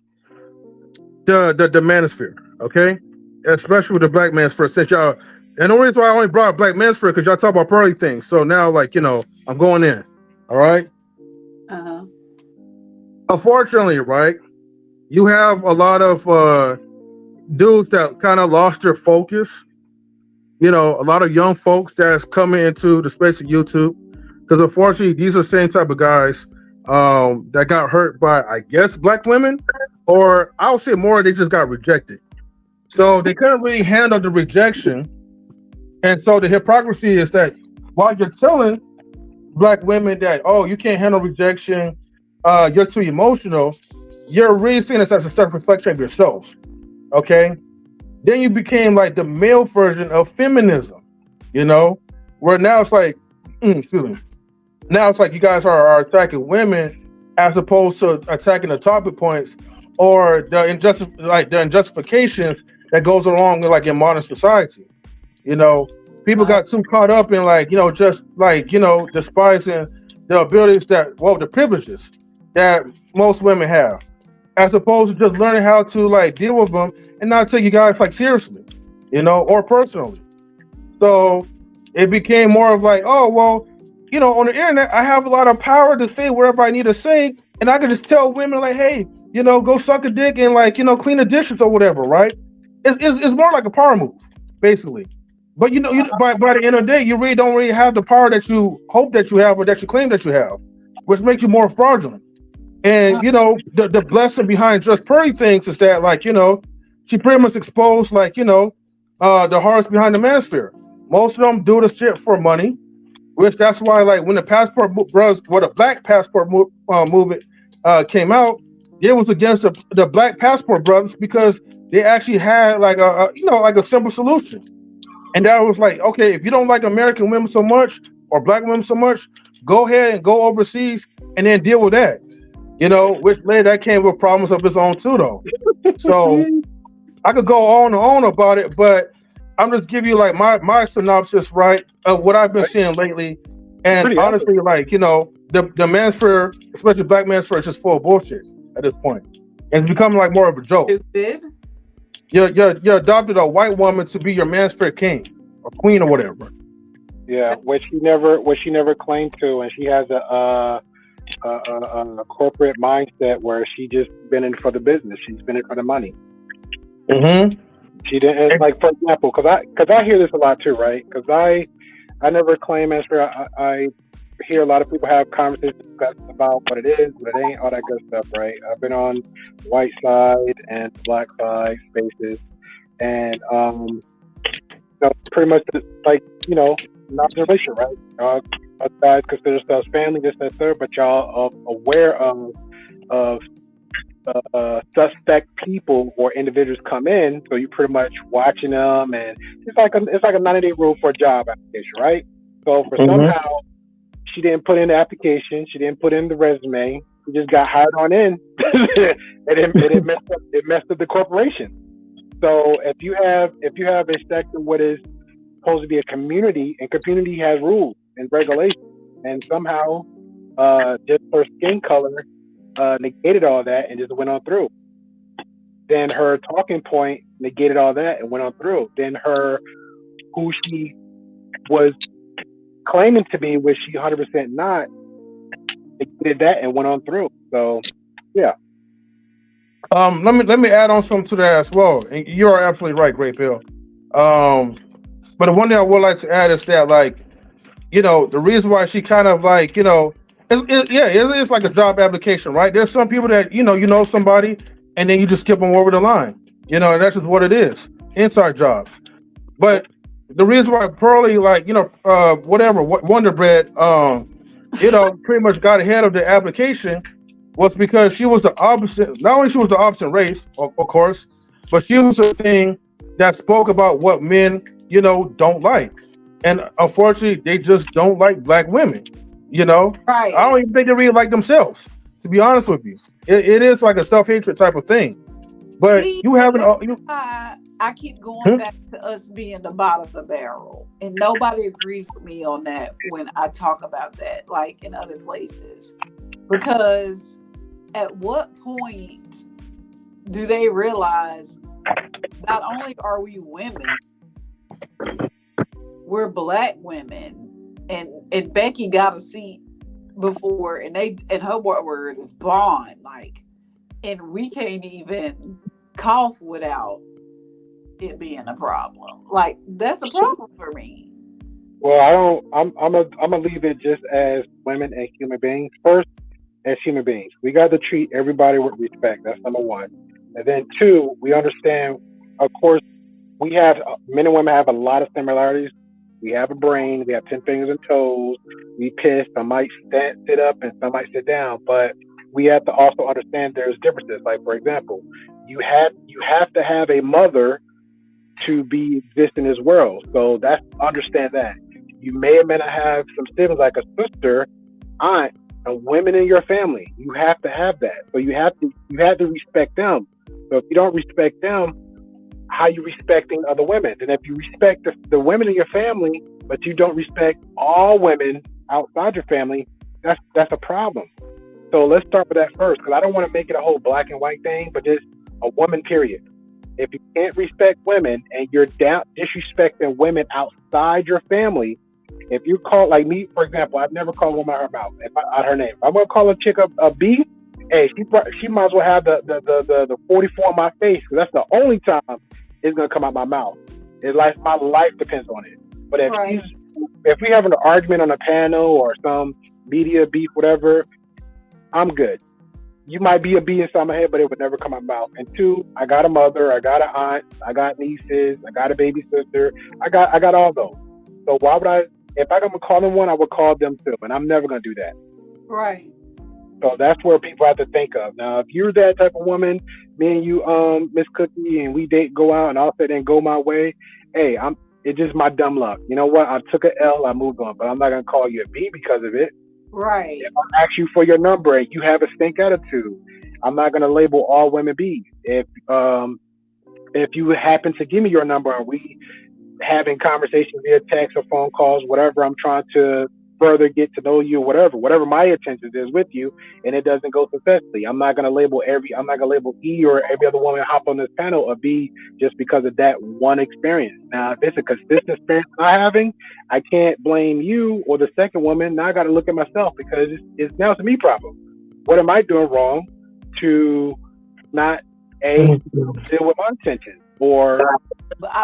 manosphere. Okay, especially with the black manosphere. Since y'all, and the only reason why I only brought up black manosphere because y'all talk about pearly things. So now, like, you know, I'm going in. All right. Unfortunately, right, you have a lot of dudes that kind of lost their focus. You know, a lot of young folks that's coming into the space of YouTube, because unfortunately, these are the same type of guys that got hurt by, I guess, black women, or I'll say more, they just got rejected. So they couldn't really handle the rejection. And so the hypocrisy is that while you're telling black women that, oh, you can't handle rejection, you're too emotional, you're really seeing this as a self-reflection of yourself. Okay? Then you became like the male version of feminism, you know, where now it's like, now it's like you guys are attacking women as opposed to attacking the topic points or the injustifications that goes along with, like, in modern society. You know, people got too caught up in, like, you know, just like, you know, despising the abilities the privileges that most women have, as opposed to just learning how to, like, deal with them and not take you guys, like, seriously, you know, or personally. So it became more of like, oh, well, you know, on the internet, I have a lot of power to say whatever I need to say, and I can just tell women, like, hey, you know, go suck a dick and, like, you know, clean the dishes or whatever, right? It's more like a power move, basically. But you know, by the end of the day, you really don't really have the power that you hope that you have or that you claim that you have, which makes you more fraudulent. And, you know, the blessing behind Just Pearly things is that, like, you know, she pretty much exposed, like, you know, the hearts behind the manosphere. Most of them do the shit for money, which that's why, like, when the the Black Passport movement came out, it was against the Black Passport brothers because they actually had, like, a simple solution. And that was like, okay, if you don't like American women so much or black women so much, go ahead and go overseas and then deal with that. You know, which later that came with problems of its own too, though. So I could go on and on about it, but I'm just giving you, like, my synopsis, right, of what I've been seeing lately. And honestly, like, you know, the manosphere, especially black manosphere, is just full of bullshit at this point. And it's becoming like more of a joke. Stupid. You adopted a white woman to be your manosphere king or queen or whatever. Yeah, which she never claimed to, and she has a corporate mindset where she just been in for the business. She's been in for the money. Mm-hmm. She didn't, like, for example, because I hear this a lot too, right? Because I never claim manosphere. I hear a lot of people have conversations about what it is, what it ain't, all that good stuff, right? I've been on the white side and black side spaces, and you know, pretty much like, you know, non-relation, right? Guys consider themselves family, this, that, third, but y'all are aware of suspect people or individuals come in, so you pretty much watching them, and it's like a 90-day rule for a job application, right? So for somehow She didn't put in the application. She didn't put in the resume. She just got hired on in, and it messed up the corporation. So if you have a sector what is supposed to be a community, and community has rules and regulations, and somehow just her skin color negated all that and just went on through. Then her talking point negated all that and went on through. Then who she was claiming to be, which she 100% not, negated that and went on through. So, yeah. Let me add on something to that as well. And you are absolutely right, Great Bill. But the one thing I would like to add is that, like, the reason why she kind of like, it's like a job application, right? There's some people that, somebody and then you just skip them over the line, and that's just what it is. Inside jobs. But the reason why Pearly, like, Wonder Bread, pretty much got ahead of the application was because she was the opposite. Not only she was the opposite race, of course, but she was the thing that spoke about what men, don't like. And unfortunately, they just don't like black women, Right. I don't even think they really like themselves, to be honest with you. It is like a self-hatred type of thing. But you haven't... I keep going back to us being the bottom of the barrel. And nobody agrees with me on that when I talk about that, like in other places. Because at what point do they realize not only are we women, we're black women, and Becky got a seat before, and her word is bond, like, and we can't even cough without it being a problem. Like, that's a problem for me. Well, I'm gonna leave it just as women and human beings. First, as human beings, we got to treat everybody with respect. That's number one. And then two, we understand, of course, men and women have a lot of similarities. We have a brain. We have 10 fingers and toes. We piss. Some might sit up and some might sit down. But we have to also understand there's differences. Like, for example, you have to have a mother to exist in this world. So understand that. You may or may not have some siblings, like a sister, aunt, and women in your family. You have to have that. So you have to respect them. So if you don't respect them, how you respecting other women? And if you respect the women in your family, but you don't respect all women outside your family, that's a problem. So let's start with that first, because I don't want to make it a whole black and white thing, but just a woman, period. If you can't respect women and you're disrespecting women outside your family, if you call, like me, for example, I've never called a woman out her mouth, out her name. I'm gonna call a chick a B. Hey, she might as well have the 44 on my face, because that's the only time it's gonna come out my mouth. My life depends on it. But if we having an argument on a panel or some media beef, whatever, I'm good. You might be a B inside my head, but it would never come out my mouth. And two, I got a mother, I got an aunt, I got nieces, I got a baby sister, I got all those. So why would if I'm gonna call them one, I would call them two, and I'm never gonna do that. Right. So that's where people have to think of. Now, if you're that type of woman, me and you, Miss Cookie, and we go out and all that and go my way, hey, it's just my dumb luck. You know what? I took an L, I moved on, but I'm not gonna call you a B because of it. Right. If I ask you for your number and you have a stink attitude, I'm not gonna label all women B's. If you happen to give me your number and we having conversations via text or phone calls, whatever, I'm trying to further get to know you, whatever my intentions is with you, and it doesn't go successfully, I'm not gonna label E or every other woman hop on this panel a B just because of that one experience. Now, if it's a consistent experience I'm having, I can't blame you or the second woman. Now I got to look at myself, because it's a me problem. What am I doing wrong to not deal with my intentions? Or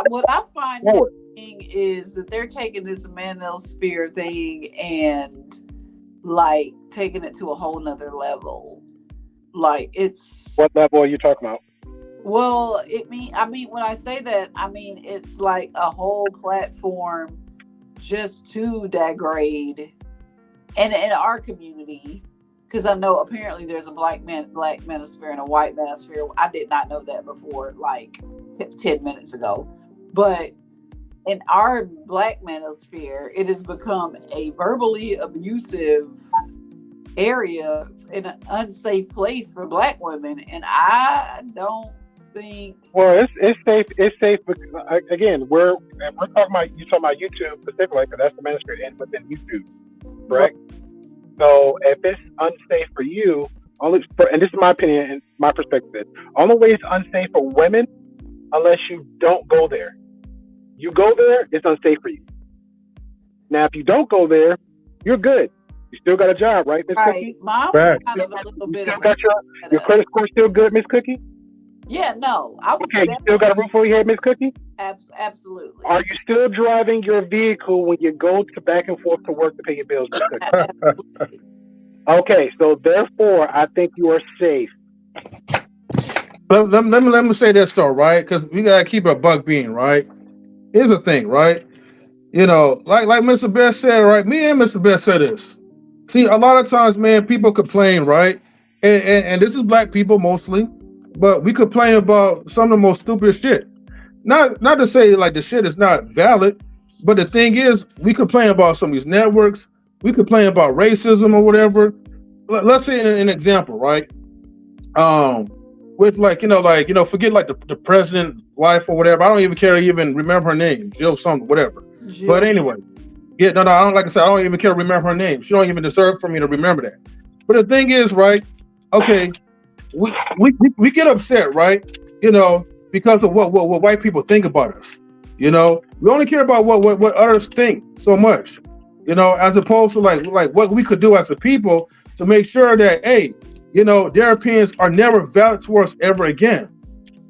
what I find interesting is that they're taking this manosphere thing and like taking it to a whole nother level. Like, it's... What level are you talking about? Well, when I say that, I mean it's like a whole platform just to degrade, and in our community, because I know apparently there's a black manosphere and a white manosphere. I did not know that before, like 10 minutes ago. But in our Black manosphere, it has become a verbally abusive area in an unsafe place for Black women, and I don't think. Well, it's safe. It's safe. Because, again, we're talking about YouTube specifically because that's the manosphere and within YouTube, correct? So if it's unsafe for you, and this is my opinion and my perspective, only way it's unsafe for women unless you don't go there. You go there, it's unsafe for you. Now, if you don't go there, you're good. You still got a job, right, Miss Cookie? Mine was kind of a little bit of your credit score still good, Miss Cookie? Yeah, no. I was okay, you still got a roof over your head, Miss Cookie? Absolutely. Are you still driving your vehicle when you go back and forth to work to pay your bills, Miss Cookie? Absolutely. Okay, so therefore, I think you are safe. Let me say this though, right? Because we gotta keep a buck being, right? Here's the thing, right? You know, like Mr. Best said, right? Me and Mr. Best said this. See, a lot of times, man, people complain, right? And this is Black people mostly, but we complain about some of the most stupid shit. Not to say like the shit is not valid, but the thing is, we complain about some of these networks. We complain about racism or whatever. Let's say an example, right? With forget like the president's wife or whatever. I don't even care to even remember her name, Jill something, whatever. Jill. But anyway, yeah, no, I don't, like I said, I don't even care to remember her name. She don't even deserve for me to remember that. But the thing is, right? Okay, we get upset, right? You know, because of what white people think about us. You know, we only care about what others think so much. You know, as opposed to like what we could do as a people to make sure that, hey, you know, their opinions are never valid to us ever again.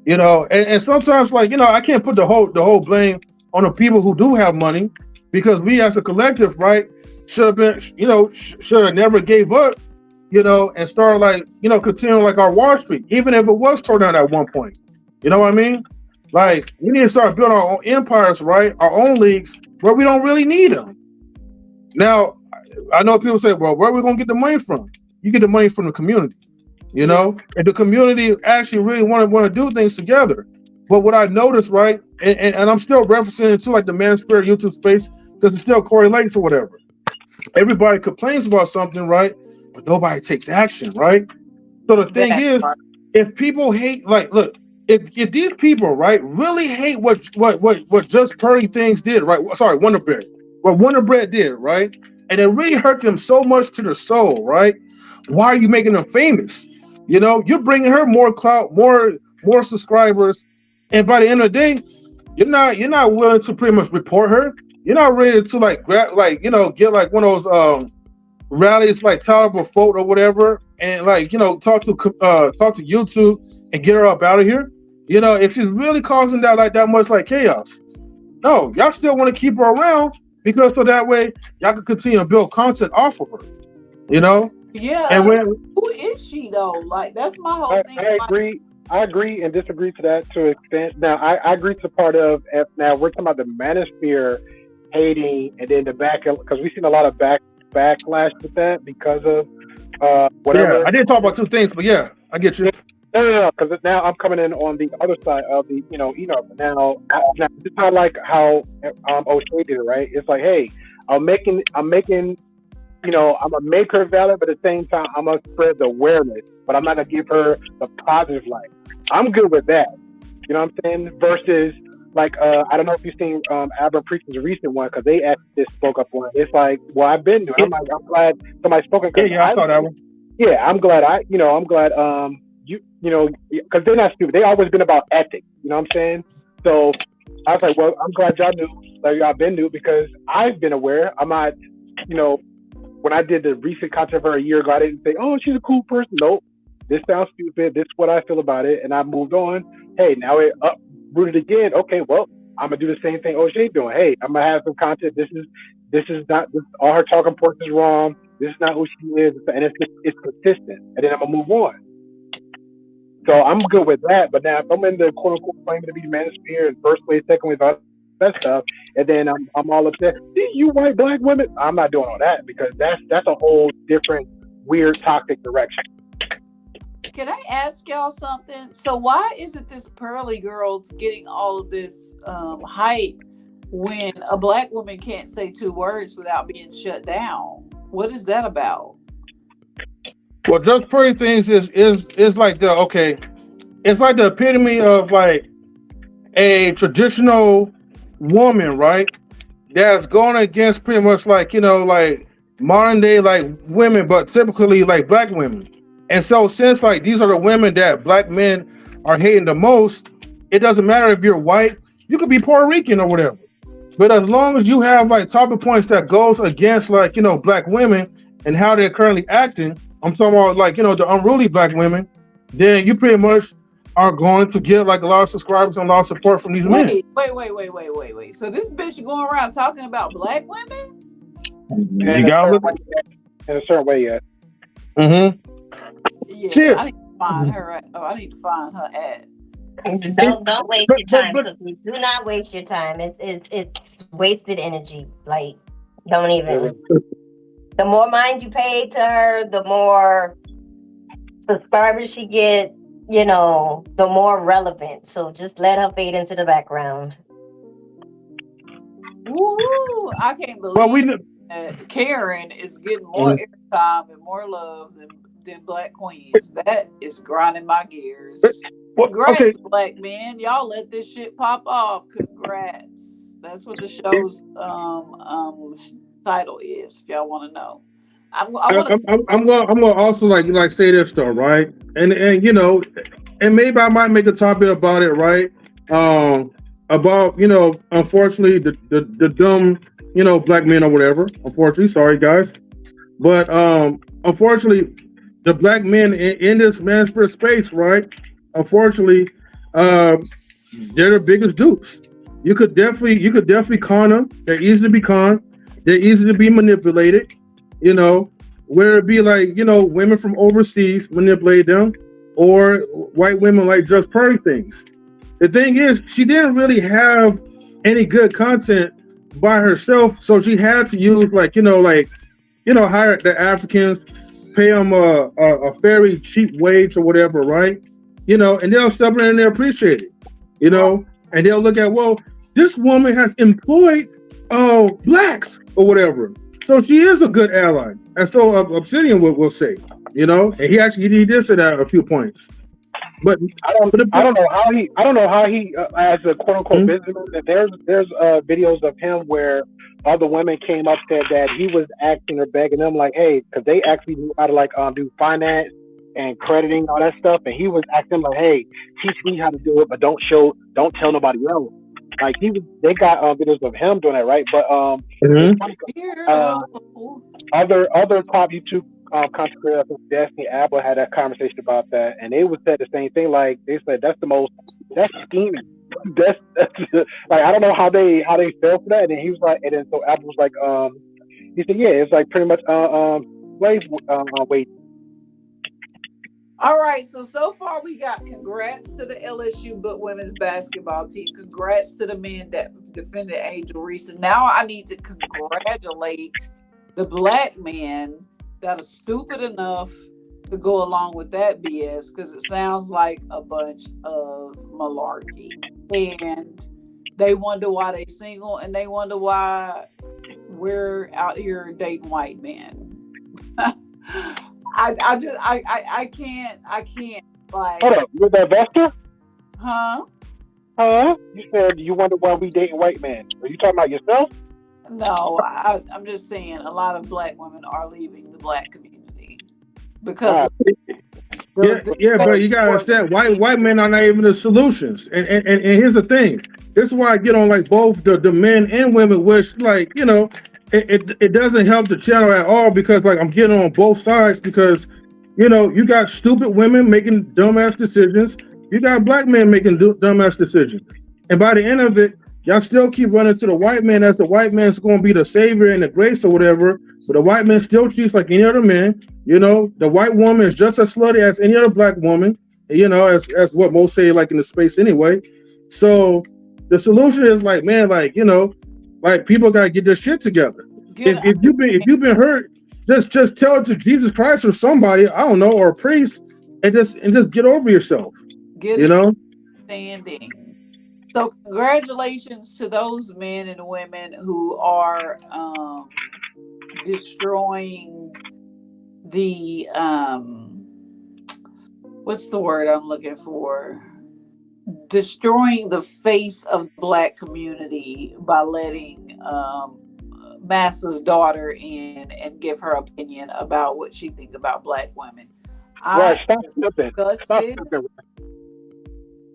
You know, and sometimes, like, you know, I can't put the whole blame on the people who do have money, because we as a collective, right, should have been, you know, should have never gave up, you know, and started like, you know, continuing like our Wall Street, even if it was torn down at one point. You know what I mean? Like, we need to start building our own empires, right? Our own leagues where we don't really need them. Now, I know people say, well, where are we going to get the money from? You get the money from the community, you know, and the community actually really want to do things together. But what I noticed, right, and I'm still referencing it to like the Manosphere YouTube space, because it still correlates or whatever. Everybody complains about something, right, but nobody takes action, right? So the thing is, if people hate, like, look, if these people, right, really hate what Just Purdy things did, right? Sorry, Wonder Bread. What Wonder Bread did, right? And it really hurt them so much to the soul, right? Why are you making them famous? You know, you're bringing her more clout, more subscribers, and by the end of the day, you're not willing to pretty much report her. You're not ready to get like one of those rallies like Tolerable Vote or whatever, and like, you know, talk to YouTube and get her up out of here. You know, if she's really causing that much like chaos, no, y'all still want to keep her around, because so that way y'all can continue to build content off of her. You know. Yeah. And who is she though? Like, that's my whole thing. I agree and disagree to that to an extent. Now, I agree to part of. Now we're talking about the Manosphere hating, and then the because we've seen a lot of backlash with that because of whatever. Yeah, I didn't talk about two things, but yeah, I get you. No, because now I'm coming in on the other side of the, you know, Enoch. Now this is how O'Shea did it, right? It's like, hey, I'm making. You know, I'm gonna make her valid, but at the same time, I'm gonna spread the awareness. But I'm not gonna give her the positive light. I'm good with that. You know what I'm saying? Versus, like, I don't know if you've seen Abram Priest's recent one, because they actually just spoke up on it. It's like, well, I've been doing. I'm glad somebody spoke. Yeah, I saw that one. Yeah, I'm glad. You know, because they're not stupid. They always been about ethics. You know what I'm saying? So I was like, well, I'm glad y'all knew, like y'all been new, because I've been aware. I'm not, you know. When I did the recent content for a year ago, I didn't say, oh, she's a cool person. Nope. This sounds stupid. This is what I feel about it. And I moved on. Hey, now it uprooted again. Okay, well, I'm going to do the same thing O'Shea doing. Hey, I'm going to have some content. This is not, all her talking points is wrong. This is not who she is. And it's consistent. And then I'm going to move on. So I'm good with that. But now if I'm in the quote unquote claiming to be the Manosphere in first place, second place, all that stuff, and then I'm all upset. See, you white Black women, I'm not doing all that, because that's a whole different weird toxic direction. Can I ask y'all something? So why isn't this Pearly Girls getting all of this hype when a black woman can't say 2 words without being shut down. What is that about? Well, Just Pretty Things is like the okay. It's like the epitome of like a traditional woman, right? That's going against pretty much like, like modern day like women, but typically like black women. And so since like these are the women that black men are hating the most, it doesn't matter if you're white, you could be Puerto Rican or whatever. But as long as you have like talking points that goes against like, black women and how they're currently acting, I'm talking about like, the unruly black women, then you pretty much are going to get like a lot of subscribers and a lot of support from these men. Wait. So this bitch going around talking about black women? You got it? In a certain way, yeah. Mm-hmm. Yeah, Cheers. I need to find her. I need to find her ad. Don't waste your time, Cookie. Do not waste your time. It's wasted energy. Like, don't even. The more mind you pay to her, the more subscribers she get, the more relevant. So just let her fade into the background. Woo! I can't believe that Karen is getting more airtime and more love than Black Queens. That is grinding my gears. Congrats, black men. Y'all let this shit pop off. Congrats. That's what the show's title is, if y'all want to know. I'm gonna also like say this though, right? And and maybe I might make a topic about it, right? About unfortunately the dumb black men or whatever. Unfortunately, sorry guys, but unfortunately the black men in this manosphere space, right? Unfortunately, they're the biggest dupes. You could definitely con them. They're easy to be conned. They're easy to be manipulated. Where it be like, women from overseas manipulate them, or white women like Just Pretty Things. The thing is, she didn't really have any good content by herself, so she had to use hire the Africans, pay them a very cheap wage or whatever, right? And they'll step in and they appreciate it, and they'll look at, well, this woman has employed blacks or whatever. So she is a good ally. And so Obsidian will say, and he did say that a few points. But I don't know how he as a quote unquote businessman, there's videos of him where other women came up said that he was asking or begging them like, hey, because they actually knew how to do finance and crediting, all that stuff, and he was asking like, hey, teach me how to do it, but don't tell nobody else. Like they got videos of him doing that, right? But other top YouTube content creators, Destiny Apple had that conversation about that, and they would say the same thing. Like they said, that's scheming. That's like I don't know how they fell for that. And he was like, and then so Apple was like, he said, yeah, it's like pretty much slave wage. All right, so far we got congrats to the LSU women's basketball team. Congrats to the men that defended Angel Reese. And now I need to congratulate the black men that are stupid enough to go along with that BS, because it sounds like a bunch of malarkey. And they wonder why they single, and they wonder why we're out here dating white men. I can't like. Hold up, with that Vesta? Huh? You said you wonder why we dating white men. Are you talking about yourself? No, I'm just saying a lot of black women are leaving the black community because. But you gotta understand, white men are not even the solutions. And here's the thing. This is why I get on like both the men and women, which like it doesn't help the channel at all, because like I'm getting on both sides, because you got stupid women making dumbass decisions, you got black men making dumbass decisions, and by the end of it, y'all still keep running to the white man as the white man's going to be the savior and the grace or whatever, but the white man still cheats like any other man. The white woman is just as slutty as any other black woman, as what most say like in the space anyway. So the solution is like, man, like like people gotta get their shit together. If you've been hurt, just tell it to Jesus Christ or somebody, I don't know, or a priest, and just get over yourself. Standing. So congratulations to those men and women who are destroying the what's the word I'm looking for? Destroying the face of the Black community by letting Massa's daughter in and give her opinion about what she thinks about Black women. Right, stop am slipping. Stop disgusted slipping.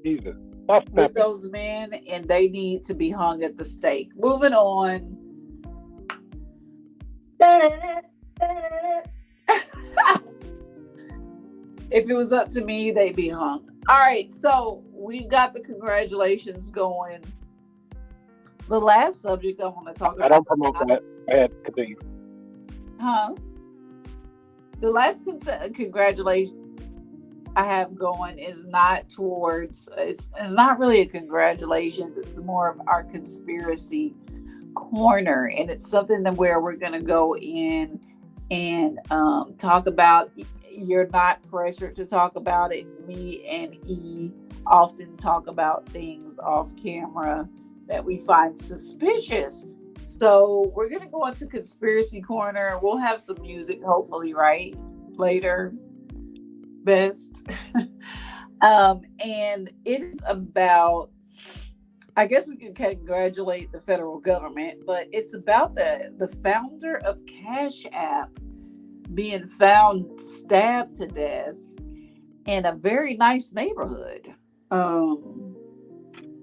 Jesus. Stop with snapping. those men, and they need to be hung at the stake. Moving on. If it was up to me, they'd be hung. All right, so we've got the congratulations going. The last subject I want to talk about. I don't promote that. Go ahead, continue. Huh? The last congratulations I have going is not towards, it's not really a congratulations. It's more of our conspiracy corner. And it's something that where we're going to go in and talk about. You're not pressured to talk about it. Me and E often talk about things off camera that we find suspicious. So we're going to go into conspiracy corner. We'll have some music, hopefully, right? Later. Best. And it is about, I guess we can congratulate the federal government, but it's about the founder of Cash App being found stabbed to death in a very nice neighborhood. And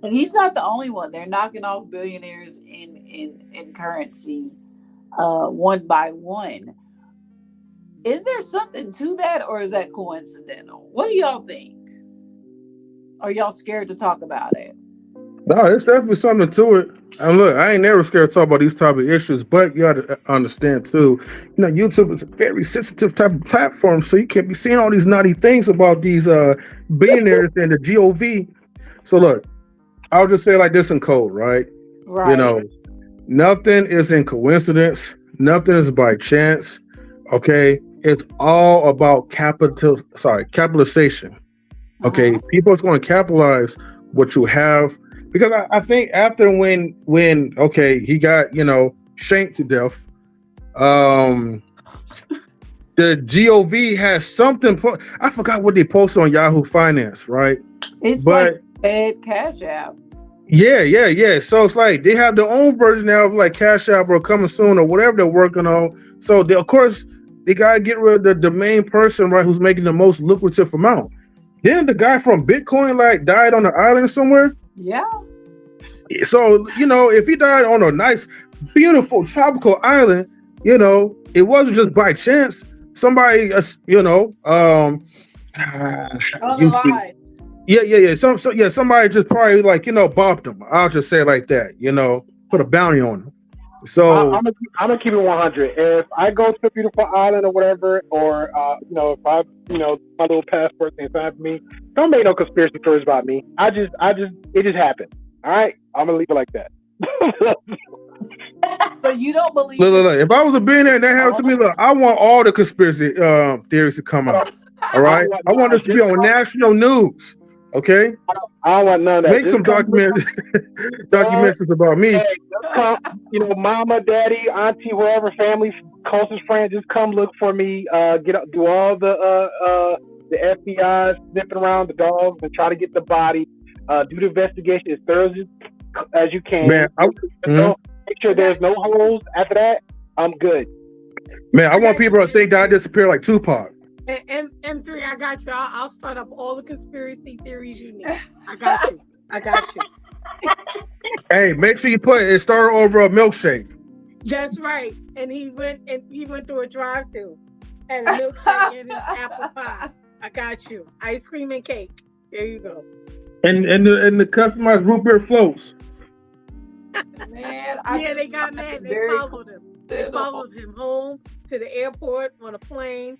he's not the only one. They're knocking off billionaires in currency one by one. Is there something to that, or is that coincidental? What do y'all think? Are y'all scared to talk about it? No, it's definitely something to it. And look, I ain't never scared to talk about these type of issues, but you got to understand too, YouTube is a very sensitive type of platform, so you can't be seeing all these naughty things about these billionaires and the GOV. So look, I'll just say it like this in code, right? Right. Nothing is in coincidence. Nothing is by chance. Okay, it's all about capitalization. Okay, people are going to capitalize what you have. Because I think after when he got shanked to death, the GOV has something. I forgot what they posted on Yahoo Finance, right? It's like Ed Cash App. Yeah. So it's like they have their own version now of like Cash App or coming soon or whatever they're working on. So of course they gotta get rid of the main person, right, who's making the most lucrative amount. Then the guy from Bitcoin died on an island somewhere. Yeah. So, if he died on a nice, beautiful tropical island, it wasn't just by chance. Somebody, somebody just probably bopped him. I'll just say it like that, put a bounty on him. So I'm gonna keep it 100. If I go to a beautiful island or whatever, or if I, my little passport thing for me, don't make no conspiracy theories about me. It just happened. All right, I'm gonna leave it like that. So you don't believe? Look. If I was a billionaire and that happened to me, look, I want all the conspiracy theories to come out. All right, I want this to be on national news. Okay, I don't want none of that. Make some documentaries about me. Hey, just come, mama, daddy, auntie, whoever, family, closest friend, just come look for me. Do all the FBI sniffing around the dogs and try to get the body. Do the investigation as thorough as you can. Man, make sure there's no holes. After that, I'm good. Man, I want people to think that I disappeared like Tupac. And M3, I got you. I'll start up all the conspiracy theories you need. I got you. Hey, make sure you put it started over a milkshake. That's right. And he went through a drive-thru and a milkshake and his apple pie. I got you. Ice cream and cake. There you go. And the customized root beer floats. Man, they got mad. They followed him. They followed him home to the airport on a plane.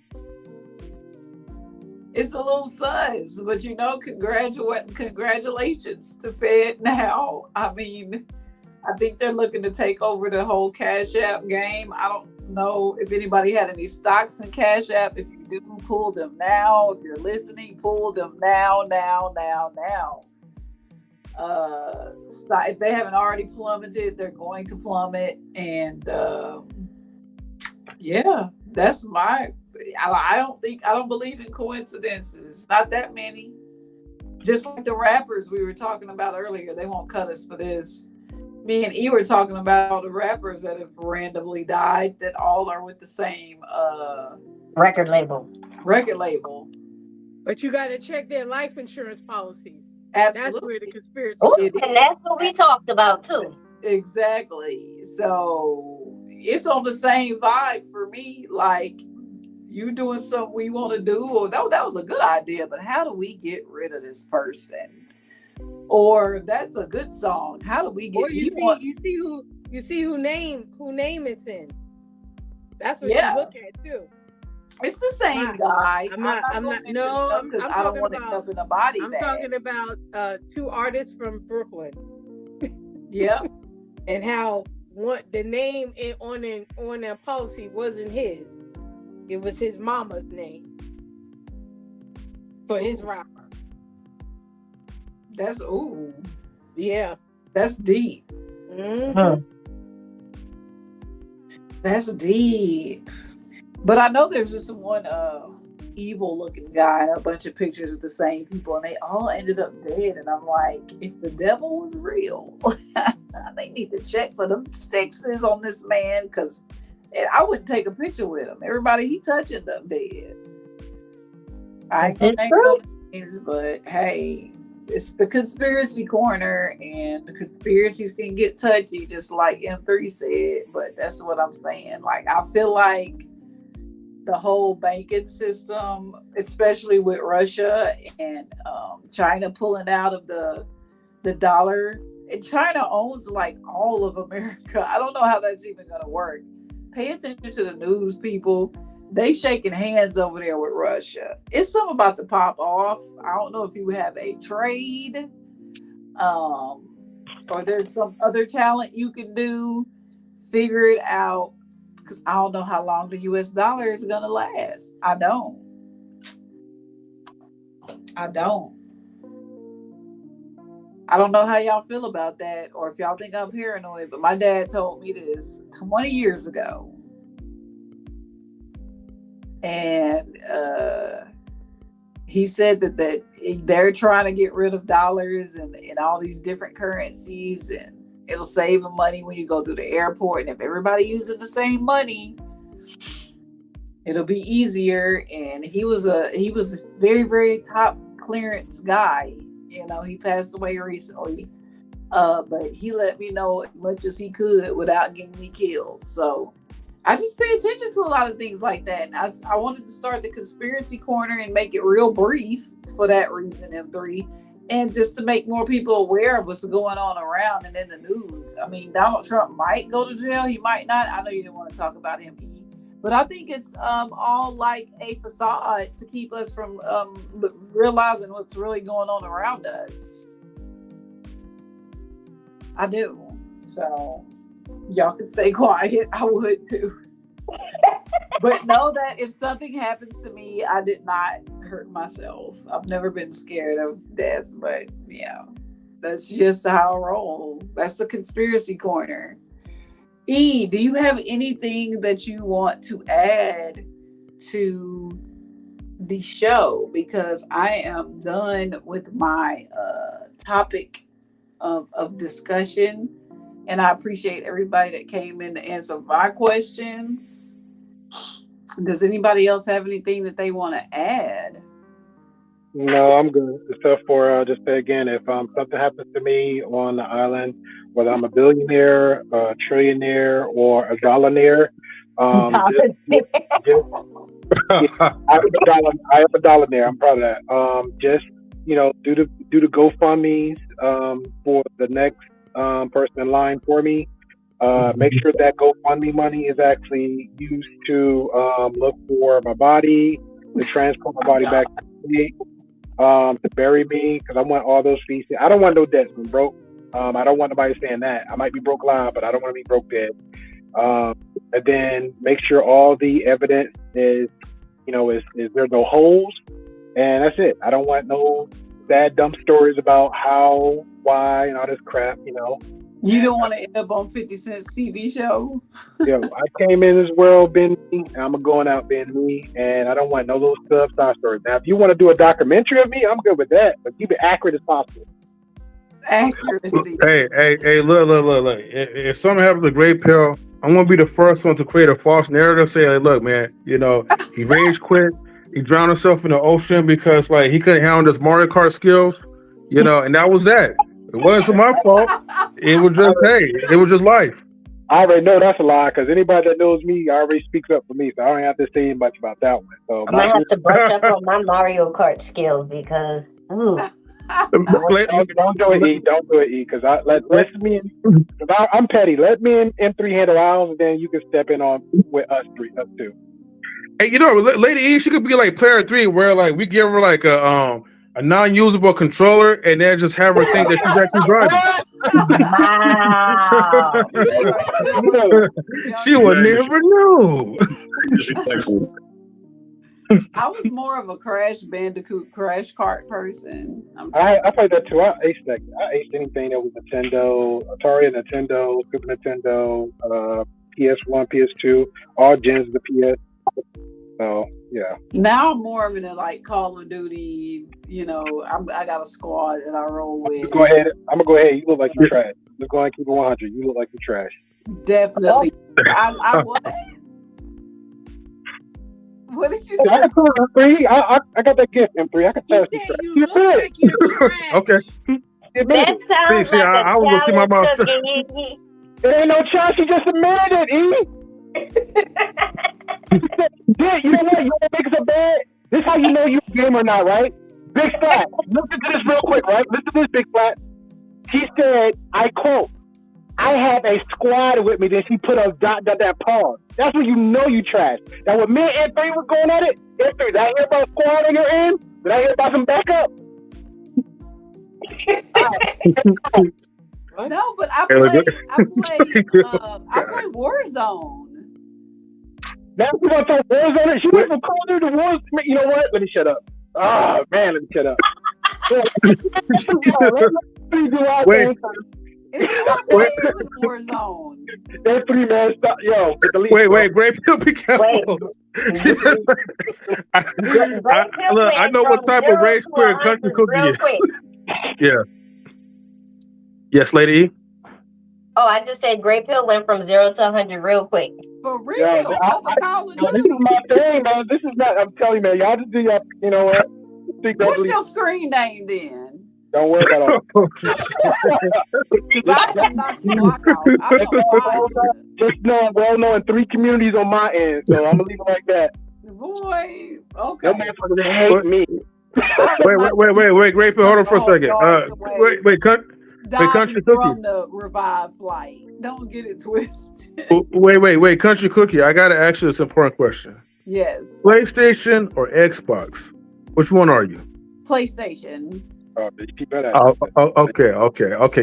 It's a little sus, but congratulations to FedNow. I mean, I think they're looking to take over the whole Cash App game. I don't know if anybody had any stocks in Cash App. If you do, pull them now. If you're listening, pull them now. If they haven't already plummeted, they're going to plummet. And yeah, that's my. I don't believe in coincidences. Not that many. Just like the rappers we were talking about earlier, they won't cut us for this. Me and E were talking about all the rappers that have randomly died that all are with the same record label. But you got to check their life insurance policies. Absolutely. That's where the conspiracy is. And that's what we talked about too. Exactly. So it's on the same vibe for me. Like, you doing something we want to do, or that was a good idea, but how do we get rid of this person? Or that's a good song. How do we get? Or you see who name it's in. That's what you look at too. It's the same guy. I'm not because I don't want to end up in a body bag. I'm talking about two artists from Brooklyn. Yeah. And how the name on their policy wasn't his. It was his mama's name for his rapper. That's yeah. That's deep. Mm-hmm. That's deep. But I know there's just one evil looking guy and a bunch of pictures with the same people, and they all ended up dead. And I'm like, if the devil was real, they need to check for them sixes on this man, because I wouldn't take a picture with him. Everybody he touching them dead. I ain't no names, but hey, it's the conspiracy corner, and the conspiracies can get touchy, just like M3 said. But that's what I'm saying. Like, I feel like the whole banking system, especially with Russia and China pulling out of the dollar, and China owns like all of America. I don't know how that's even going to work. Pay attention to the news, people. They shaking hands over there with Russia. It's something about to pop off. I don't know if you have a trade, or there's some other talent you can do. Figure it out, because I don't know how long the US dollar is gonna last. I don't. I don't know how y'all feel about that, or if y'all think I'm paranoid, but my dad told me this 20 years ago. And he said that they're trying to get rid of dollars and all these different currencies, and it'll save them money when you go through the airport. And if everybody using the same money, it'll be easier. And he was a very, very top clearance guy. You know, he passed away recently, but he let me know as much as he could without getting me killed. So I just pay attention to a lot of things like that. And I wanted to start the conspiracy corner and make it real brief for that reason, M3, and just to make more people aware of what's going on around and in the news. I mean, Donald Trump might go to jail. He might not. I know you didn't want to talk about him, but I think it's all like a facade to keep us from realizing what's really going on around us. I do. So y'all can stay quiet. I would too. But know that if something happens to me, I did not hurt myself. I've never been scared of death, but yeah, that's just how I roll. That's the conspiracy corner. E, do you have anything that you want to add to the show? Because I am done with my topic of discussion, and I appreciate everybody that came in to answer my questions. Does anybody else have anything that they want to add? No, I'm good. Except for just say again, if something happens to me on the island, whether I'm a billionaire, a trillionaire, or a dollarnaire, I have a dollarnaire. I'm proud of that. Just do the GoFundMe's for the next person in line for me. Make sure that GoFundMe money is actually used to look for my body, to transport my body back to the state, to bury me, because I want all those fees. I don't want no debts. I'm broke. I don't want nobody saying that. I might be broke alive, but I don't want to be broke dead. And then make sure all the evidence is there no holes, and that's it. I don't want no sad, dumb stories about how why and all this crap, you know. You don't want to end up on 50 Cent's TV show. Yo, I came in this world being me, and I'm going out being me, and I don't want no little side stories. Now, if you want to do a documentary of me, I'm good with that, but keep it accurate as possible. Accuracy. Hey, look. If something happens to Great Pill, I'm gonna be the first one to create a false narrative. Say, like, look, man, you know, he rage quit, he drowned himself in the ocean because like he couldn't handle his Mario Kart skills, you know, and that was that. It wasn't my fault. It was just life. I already know that's a lie because anybody that knows me already speaks up for me, so I don't have to say much about that one. So I might have to brush up on my Mario Kart skills because don't do it, E. Don't do it, E. Because I'm petty. Let me in M3 handle ours, and then you can step in on with us two. Hey, you know, Lady E, she could be like player 3, where like we give her like a non-usable controller, and then just have her think that she's actually driving. wow. She would never know. I was more of a Crash Bandicoot, Crash Kart person. I played that too. I aced anything that was Nintendo, Atari, Nintendo, Super Nintendo, PS1, PS2, all gens of the PS. So yeah. Now I'm more of in like Call of Duty. You know, I got a squad that I roll with. I'm gonna go ahead. You look like you trash. Let's go ahead and keep it 100. You look like you trash. Definitely. I what? What did you say? I got that gift, M3. I can tell you. You look like you're trash. Okay. That sounds like I was gonna keep my mouth shut. It ain't no chance. She just admitted it, E. Yeah, you know what? You want to make us a bad? This is how you know you're a gamer or not, right? Big Flat. Listen to this real quick, right? Listen to this, Big Flat. He said, I quote, I have a squad with me. Then she put a dot pause. That's when you know you trash. Now, when me and M3 was going at it, M3, did I hear about a squad on your end? Did I hear about some backup? No, but I play Warzone. Now you want to talk Warzone? She went from Call of Duty to Warzone. You know what? Let me shut up. Oh man, let me shut up. Wait. It's Warzone. That 3-man stop. Yo, wait, Great Pill, be careful. I know what type of race queer country cookie is. Yeah. Yes, Lady E? Oh, I just said Great Pill went from 0 to 100 real quick. For real? This is my thing, man. This is not. I'm telling you, man. Y'all just do your. You know what? What's your screen name then? Don't worry about it. Because I can knock you out. Just know I'm well known in 3 communities on my end, so I'm gonna leave it like that. Boy, okay. That motherfucker hate me. Wait, Great Pill, hold on for a second. Wait, Country Cookie. From the revived flight. Don't get it twisted. Wait, Country Cookie. I gotta ask you this important question. Yes. PlayStation or Xbox? Which one are you? PlayStation. Okay.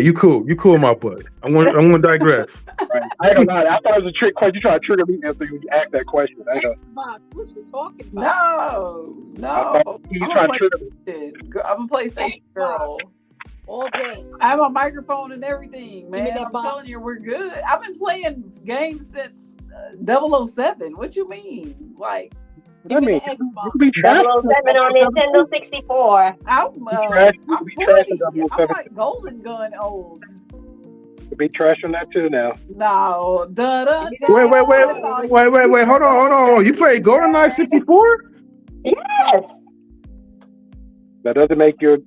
You cool, my bud. I'm gonna digress. Right. I ain't gonna lie. I thought it was a trick question. You try to trigger me after you ask that question. Xbox, what you talking about? No. You try to trigger me. I'm a PlayStation girl. All day. I have a microphone and everything, man. I'm telling you, we're good. I've been playing games since 007. What you mean? Like, I mean, 007 on Nintendo 64. I'm 40. I'm like Golden Gun old. To be trash on that too now. No. Wait. Hold on. You play GoldenEye 64? Yes. That doesn't make you.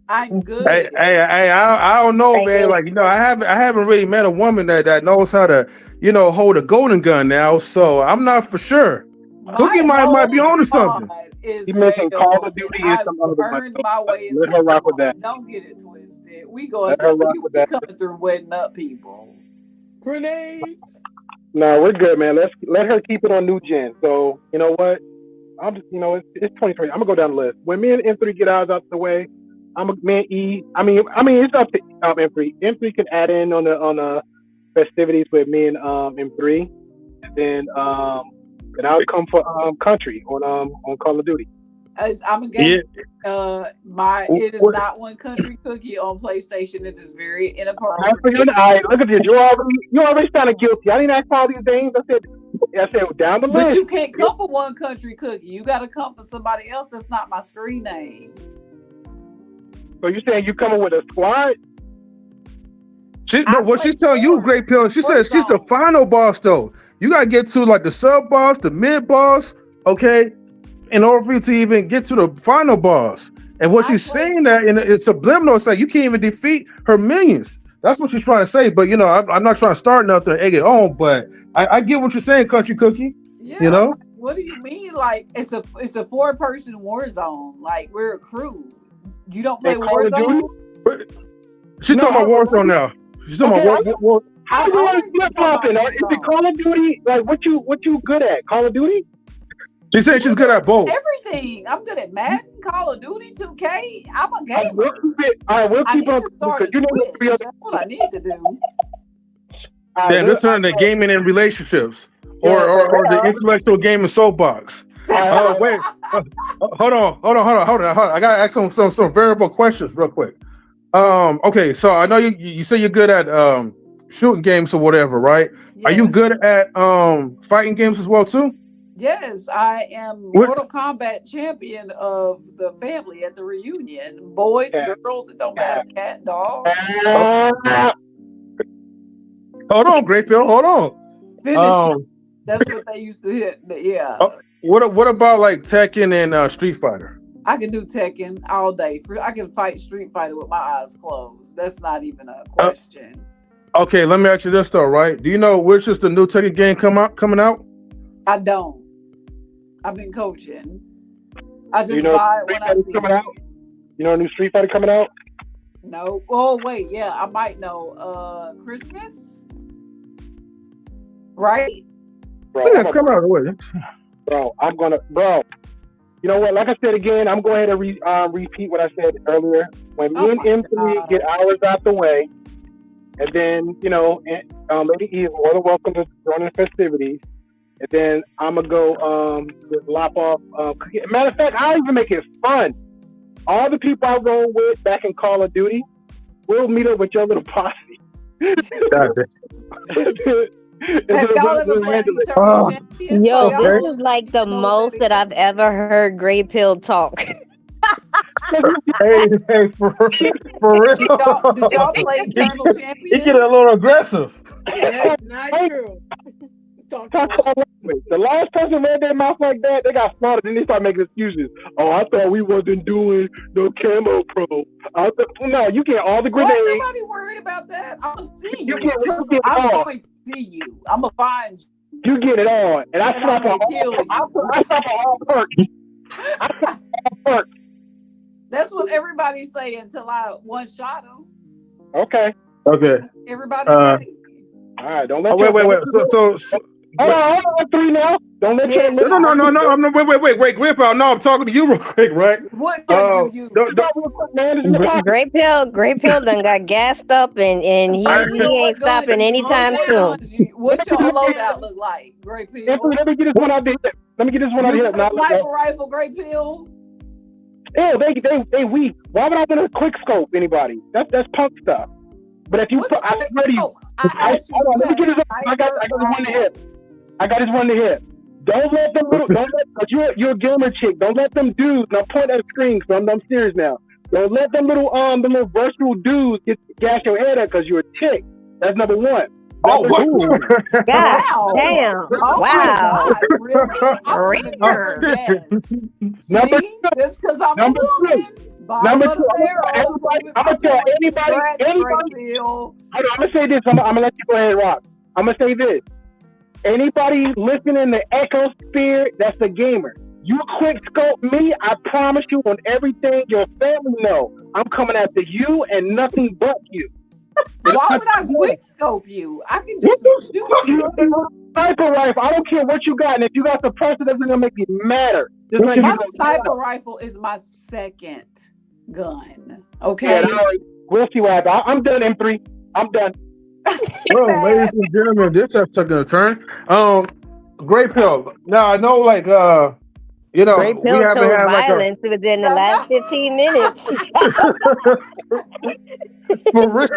I'm good. Hey, I don't know, man. Like, you know, I haven't really met a woman that knows how to, you know, hold a golden gun now. So I'm not for sure. Cookie might be on to something. You mentioned Call of Duty and some other earned my way into Let her rock with that. Don't get it twisted. We coming through wedding up people. Grenades. No, we're good, man. Let her keep it on new gen. So you know what? I'm just, you know, it's 2020. I'm gonna go down the list. When me and M3 get ours out the way, me and E. I mean, it's up to M3. M3 can add in on the festivities with me and M3, and then I'll come for country on Call of Duty. I'm a Yeah. gamer. It is not One Country Cookie on PlayStation. It is very inappropriate. Look at this. You already sounded guilty. I didn't ask all these things. I said down the But list. you can't come for One Country Cookie. You got to come for somebody else. That's not my screen name. So you saying you coming with a squad? What she's telling you, Great Pill, she says she's the final boss though. You gotta get to like the sub boss, the mid boss, okay, in order for you to even get to the final boss. And what she's saying that it's subliminal, it's like you can't even defeat her minions. That's what she's trying to say. But I'm not trying to start nothing, egg it on. But I get what you're saying, Country Cookie. Yeah. What do you mean? Like it's a 4-person war zone. Like we're a crew. You don't play Warzone? She's talking about Warzone now. She's talking about what? How do you want to flip flopping? Is it Call of Duty? Like what you good at? Call of Duty? She said she's good at both. Everything. I'm good at Madden, Call of Duty, 2K. I'm a gamer. We'll keep on. That's what I need to do. Damn, this turning to gaming and relationships, or the intellectual gaming soapbox. Wait, hold on. I gotta ask some variable questions real quick. Okay, so I know you say you're good at shooting games or whatever, right? Yes. Are you good at fighting games as well too? Yes, I am Mortal Kombat champion of the family at the reunion. Boys, girls, it don't matter. Cat, dog. Hold on, Great Pill. Hold on. Finish. That's what they used to hit. Yeah. What about like Tekken and Street Fighter? I can do Tekken all day. I can fight Street Fighter with my eyes closed. That's not even a question. Okay, let me ask you this though, right? Do you know which is the new Tekken game coming out? I don't. I've been coaching. I just buy it when I see it. Out? You know a new Street Fighter coming out? No. Oh wait, yeah, I might know. Christmas, right? Bro, it's coming out. Bro. You know what? Like I said again, I'm going to repeat what I said earlier. When me and M3 get ours out the way, and then Lady E is more than welcome to join the festivities. And then I'm gonna go just lop off. Matter of fact, I'll even make it fun. All the people I roll with back in Call of Duty, we'll meet up with your little posse. Yo, this is like the most that I've ever heard Great Pill talk. Hey, for real. Did y'all play Eternal Champion? He get a little aggressive. That's not true. The last person read their mouth like that, they got slaughtered, and they start making excuses. Oh, I thought we wasn't doing no camo pro. No, you get all the grenades. Ain't nobody worried about that. I'm gonna see you. I'm going to see you. I'm gonna find you. You get it on, and I stop on all perks. That's what everybody's saying until I one-shot them. Okay. Everybody say. All right, don't let. Wait. So hold on, 3 now. Don't let you. No. Wait, Grandpa. No, I'm talking to you real quick, right? What do you use? Great Pill done got gassed up, and he ain't stopping anytime soon. What's your loadout look like, Great Pill? Let me get this one out there. Sniper rifle, Great Pill. Yeah, they weak. Why would I want a quick scope anybody? That's punk stuff. But if you put, I swear to you, let me get this. I got this one to hit. Don't let them you're a gamer chick. Don't let them dudes. Now point at the screen, so I'm serious now. Don't let them little versatile dudes gas your head up because you're a chick. That's number one. Oh, what? God damn. Wow. Really? Number two. Just because I'm a woman. Number two, I'm gonna tell anybody. Hold on, I'm gonna say this. I'm gonna let you go ahead and rock. I'm gonna say this. Anybody listening to Ecosphere, that's a gamer. You quick scope me, I promise you on everything your family know. I'm coming after you and nothing but you. Why would I quick scope you? I can just shoot you. Sniper rifle. I don't care what you got, and if you got suppressor, that's gonna make me madder. My sniper rifle is my second gun. Okay. Yeah, we'll see what happens. I'm done, M3. I'm done. Well, ladies and gentlemen, this has taken a turn. Great Pill. Now I know, like, You know, Great we Pill haven't chose had like a violence within the last 15 minutes. for real.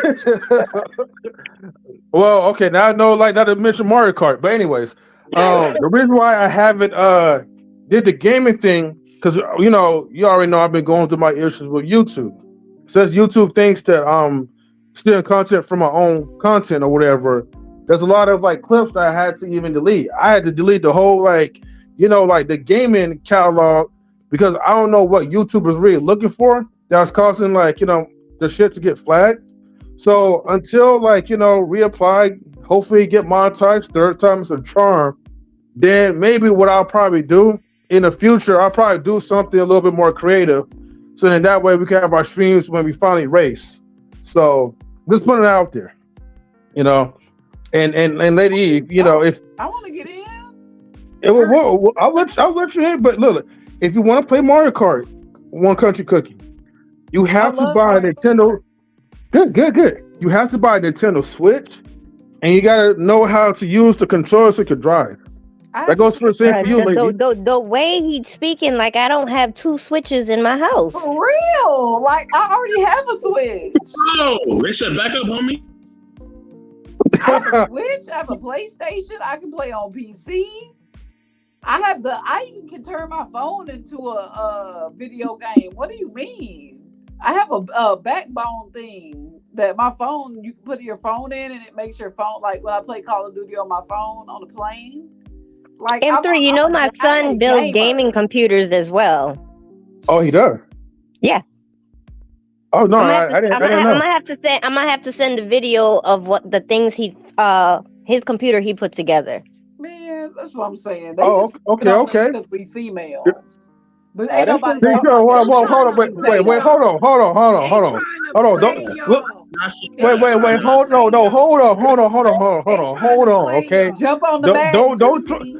Well, okay, now I know like not to mention Mario Kart, but anyways, the reason why I haven't did the gaming thing because you know you already know I've been going through my issues with YouTube. Since YouTube thinks that stealing content from my own content or whatever, there's a lot of like clips that I had to even delete. I had to delete the whole like like the gaming catalog because I don't know what YouTube is really looking for that's causing like the shit to get flagged. So until like reapply, hopefully get monetized, third time's a charm, then maybe what I'll probably do in the future, I'll probably do something a little bit more creative. So then that way we can have our streams when we finally race. So just put it out there, and Lady Eve, if I want to get in. I'll let you in. But look, if you want to play Mario Kart, One Country Cookie, you have to buy a Nintendo. Good. You have to buy a Nintendo Switch, and you gotta know how to use the controller so you can drive. That goes for the same for you, Lady. The way he's speaking, like I don't have 2 switches in my house. For real, like I already have a Switch. Oh, they said back up, homie. I have a Switch. I have a PlayStation. I can play on PC. I even can turn my phone into a video game. What do you mean? I have a backbone thing that my phone, you can put your phone in and it makes your phone, like when I play Call of Duty on my phone on the plane. Like M3, my son builds gaming computers as well. Oh, he does? Yeah. Oh no, I didn't know. I'm gonna have to send a video of what the things his computer he put together. Man, that's what I'm saying. Okay. Because we females. But ain't nobody. Hold on. Wait. Hold on. Hold on. Okay. Jump on the bag.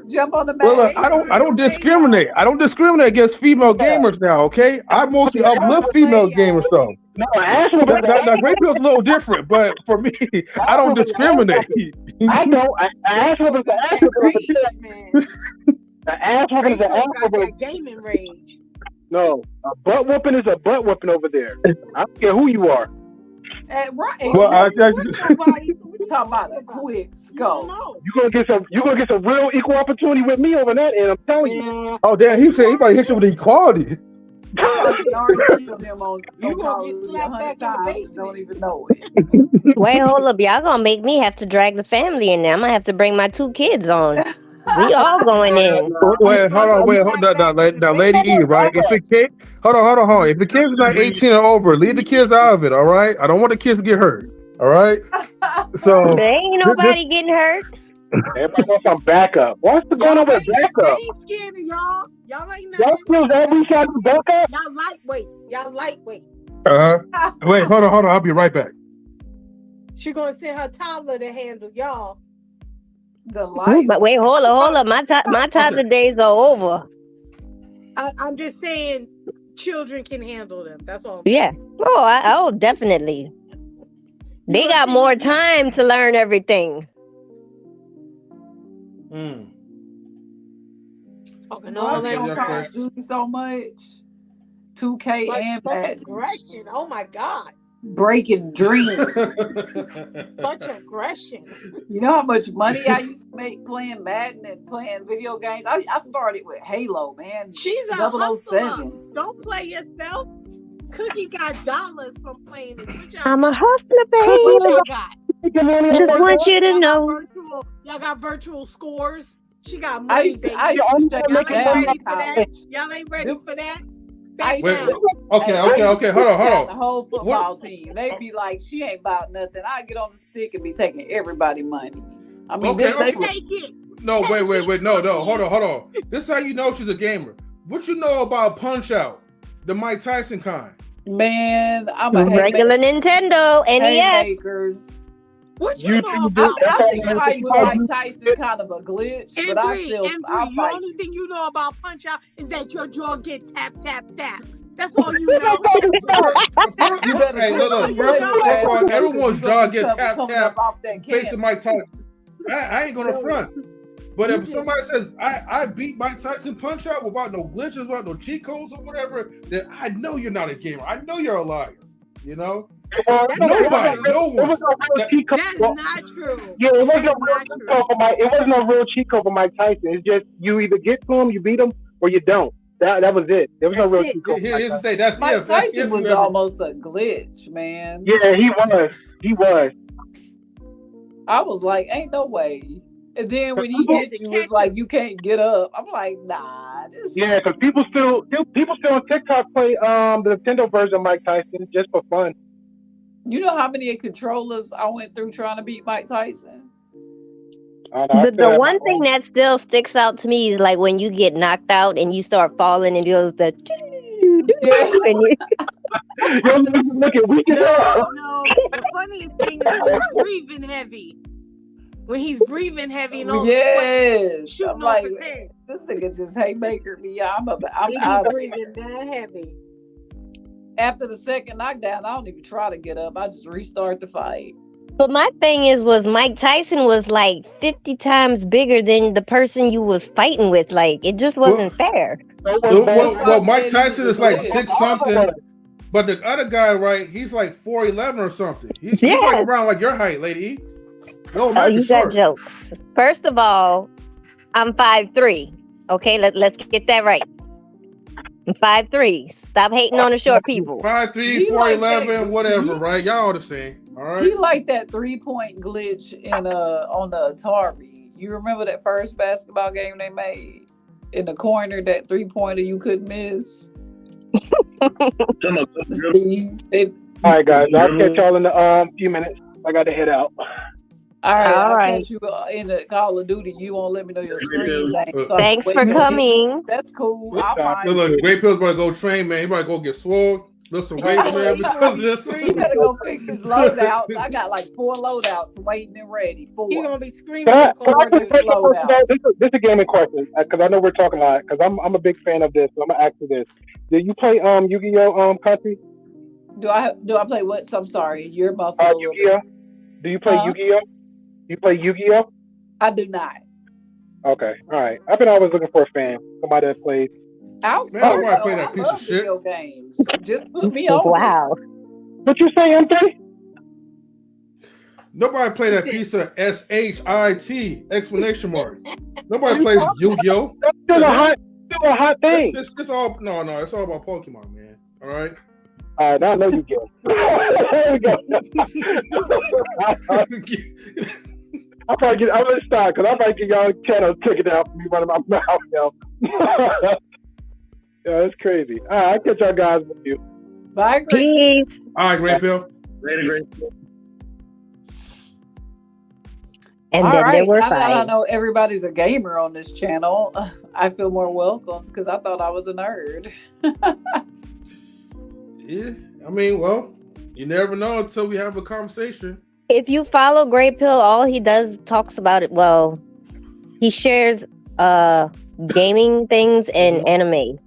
Jump on the bag. Well, I don't discriminate. I don't discriminate against female gamers now. Okay. I mostly uplift female gamers though. No, now Great Pill's a little different, but for me, I don't discriminate. I know. Ass whooping is an ass whooping. The ass whooping is an ass whooping. Gaming rage. No, a butt whooping is a butt whooping over there. I don't care who you are. Right. Well, we talking about a quick scope. You're gonna get some real equal opportunity with me over that, and I'm telling you. Oh damn, he said he might hit you with equality. You gonna get slapped back in the don't even know it. Wait, hold up. Y'all gonna make me have to drag the family in there. I'm gonna have to bring my 2 kids on. We all going in. Wait, hold on. Now, Lady E, right? If the kid, hold on. If the kid's not 18 or over, leave the kids out of it, all right? I don't want the kids to get hurt, all right? So there ain't nobody getting hurt. Everybody wants some backup. What's going on with backup? I ain't scared of y'all. Y'all ain't nothing. Y'all feel that we shot the backup? Y'all lightweight. Wait, hold on. I'll be right back. She gonna send her toddler to handle y'all. The light. But wait, hold up. My toddler days are over. I'm just saying, children can handle them. That's all. Yeah. Oh, definitely. They got more time to learn everything. Okay, no, so much. 2K and Madden. Aggression. Oh my God. Breaking dreams. Such aggression. You know how much money I used to make playing Madden and playing video games? I started with Halo, man. She's a 007. hustler. Don't play yourself. Cookie got dollars from playing it. I'm a hustler, baby. Just want you to know. Y'all got virtual scores. She got money, baby. Y'all ain't ready for that. Wait, okay. Hold on. The whole football team, they be like, she ain't about nothing. I get on the stick and be taking everybody money. I mean, No, wait. No. Hold on. This is how you know she's a gamer. What you know about Punch Out, the Mike Tyson kind? Man, I'm a regular Nintendo NES. What you know about? I think fighting with Mike Tyson kind of a glitch, but I still I'll the fight. only thing you know about Punch Out is that your jaw get tap. That's all you know. You better look. First of all, everyone's jaw get tap facing Mike Tyson. I ain't gonna front. But if somebody says I beat Mike Tyson Punch Out without no glitches, without no cheat codes or whatever, then I know you're not a gamer. I know you're a liar. You know, nobody, no one. It was no real cheat code. That's not true. Yeah, it wasn't That's a real not cheat true. code for Mike. It wasn't a real cheat code for Mike Tyson. It's just you either get to him, you beat him, or you don't. That was it. There was no real cheat code. Here's the thing. That's Mike if. That's Tyson if was you ever, almost a glitch, man. Yeah, he was. He was. I was like, ain't no way. And then when he hit you, it's like you can't get up. I'm like, nah. Yeah, because people still on TikTok play the Nintendo version of Mike Tyson just for fun. You know how many controllers I went through trying to beat Mike Tyson? The one thing that still sticks out to me is like when you get knocked out and you start falling and it goes the Yo, look at we can No, the funniest thing is when he's breathing heavy. When he's breathing heavy and all yes. shooting I'm off like, his head. this nigga just haymaker me. I'm He's out of breathing that heavy. After the second knockdown, I don't even try to get up. I just restart the fight. But my thing was Mike Tyson was like 50 times bigger than the person you was fighting with. Like it just wasn't fair. Well, Mike Tyson is like glitch. 6 something, but the other guy, right? He's like 4'11" or something. He's like around like your height, lady. No, Oh, you got jokes. First of all, I'm 5'3". Okay, let's get that right. I'm 5'3". Stop hating on the short people. 5'3", 4'11", whatever, right? Y'all the same. All right. He like that 3-point glitch in on the Atari. You remember that first basketball game they made in the corner? That 3-pointer you couldn't miss. All right, guys. I'll catch y'all in a few minutes. I got to head out. All right, All I'll right. catch you in the Call of Duty. You won't let me know your screen name. So I can Thanks wait for till- coming. That's cool. I'll find Look, you. Great Pill's about to go train, man. He about to go get swole, lift some weights, man, because of this. He better go fix his loadouts. I got like 4 loadouts waiting and ready. 4. He's gonna be screaming. Can I Record just this take a loadout. question? This is a gaming question because I know we're talking a lot. Because I'm a big fan of this. So I'm gonna ask you this: did you play Yu-Gi-Oh Country? Do I play what? So I'm sorry. You're muffled. Yu-Gi-Oh. Do you play Huh? Yu-Gi-Oh? You play Yu-Gi-Oh? I do not. Okay, all right. I've been always looking for a fan, somebody that plays. I'll Man, I wanna play that piece of love shit. video games. Just put me on. Wow. What you say, MJ? Nobody play that piece of SHIT exclamation mark. Nobody plays Yu-Gi-Oh. That's still a hot thing. It's all no. It's all about Pokemon, man. All right. All right, now I know you get. There we go. I'm gonna start because I might get y'all channel taken out for me running my mouth now. Yeah, that's crazy. All right, I'll catch y'all guys with you. Bye, Greg. Peace. All right, Great Pill. Later, Great. And All then right. there were Now that I 5. know everybody's a gamer on this channel, I feel more welcome because I thought I was a nerd. Yeah, I mean, well, you never know until we have a conversation. If you follow Great Pill, all he does talks about it. Well, he shares gaming things and anime.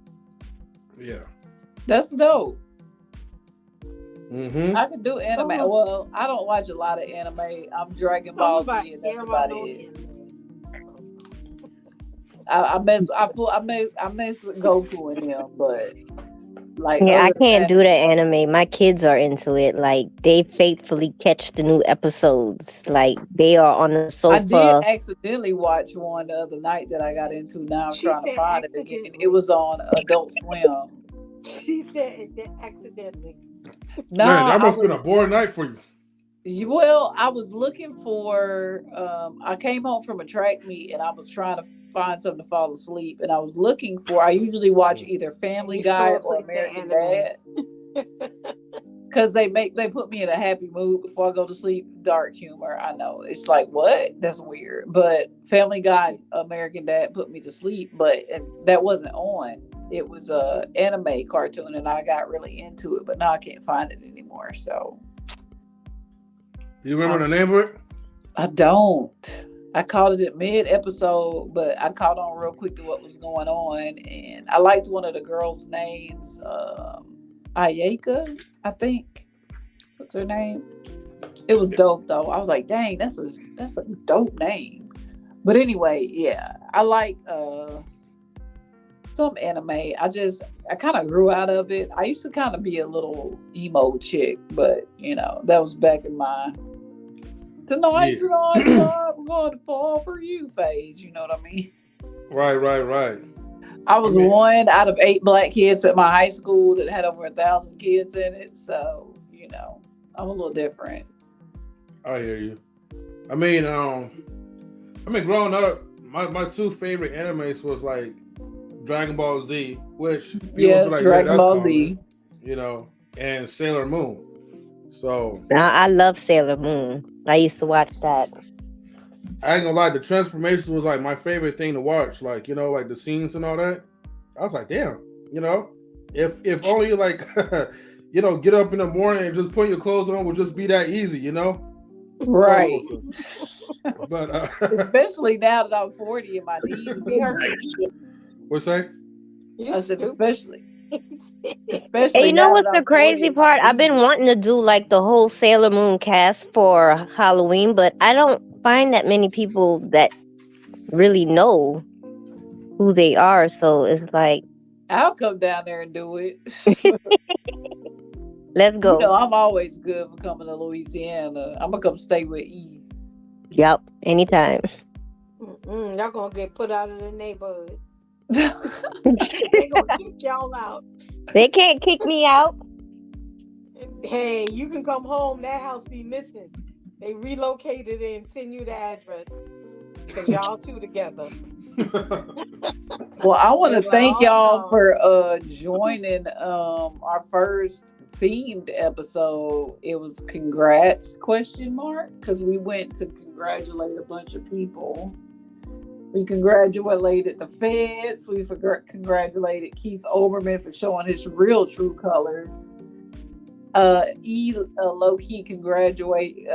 Yeah. That's dope. Mm-hmm. I can do anime. Well, I don't watch a lot of anime. I'm Dragon Ball Z, and that's about it. I mess with Goku and him, but like Yeah, I other than can't that- do the anime. My kids are into it. Like they faithfully catch the new episodes. Like they are on the I did sofa. accidentally watch one the other night that I got into. Now I'm She trying to said find it again. accidentally. It was on Adult Swim. She said that accidentally. No, Man, that I must have was, been a boring night for you. well, I was looking for. I came home from a track meet and I was trying to find something to fall asleep. And I was looking for. I usually watch either Family You Guy stole or the American anime. Dad. Because they put me in a happy mood before I go to sleep. Dark humor, I know. It's like, what? That's weird. But Family Guy, American Dad put me to sleep, and that wasn't on. It was a anime cartoon, and I got really into it. But now I can't find it anymore. So You remember the name of it? I don't. I caught it at mid-episode, but I caught on real quick to what was going on, and I liked one of the girls' names, Ayaka, I think. What's her name? It was dope though. I was like, dang, that's a dope name. But anyway, yeah, I like some anime. I kind of grew out of it. I used to kind of be a little emo chick, but that was back in my tonight's the night I'm going to fall for you phase. You know what I mean? Right. I was one out of 8 black kids at my high school that had over 1,000 kids in it. So, I'm a little different. I hear you. I mean, growing up, my 2 favorite animes was like Dragon Ball Z, which yes, like, Dragon Ball Z, and Sailor Moon. So I love Sailor Moon. I used to watch that. I ain't gonna lie, the transformation was like my favorite thing to watch. Like like the scenes and all that. I was like, damn, if only like get up in the morning and just put your clothes on would just be that easy, Right. But especially now that I'm 40 and my knees be hurting. What's that? I said especially. Hey, you know what's the crazy part? I've been wanting to do like the whole Sailor Moon cast for Halloween, but I don't find that many people that really know who they are. So it's like, I'll come down there and do it. Let's go. I'm always good for coming to Louisiana. I'm gonna come stay with E. Yep, anytime. Y'all gonna get put out of the neighborhood. They gonna kick y'all out. They can't kick me out. Hey, you can come home. That house be missing. They relocated it and send you the address because y'all 2 together. Well, I want to thank y'all for joining our first themed episode. It was congrats ? Because we went to congratulate a bunch of people. We congratulated the feds. We congratulated Keith Olbermann for showing his real true colors. Low-key congratulated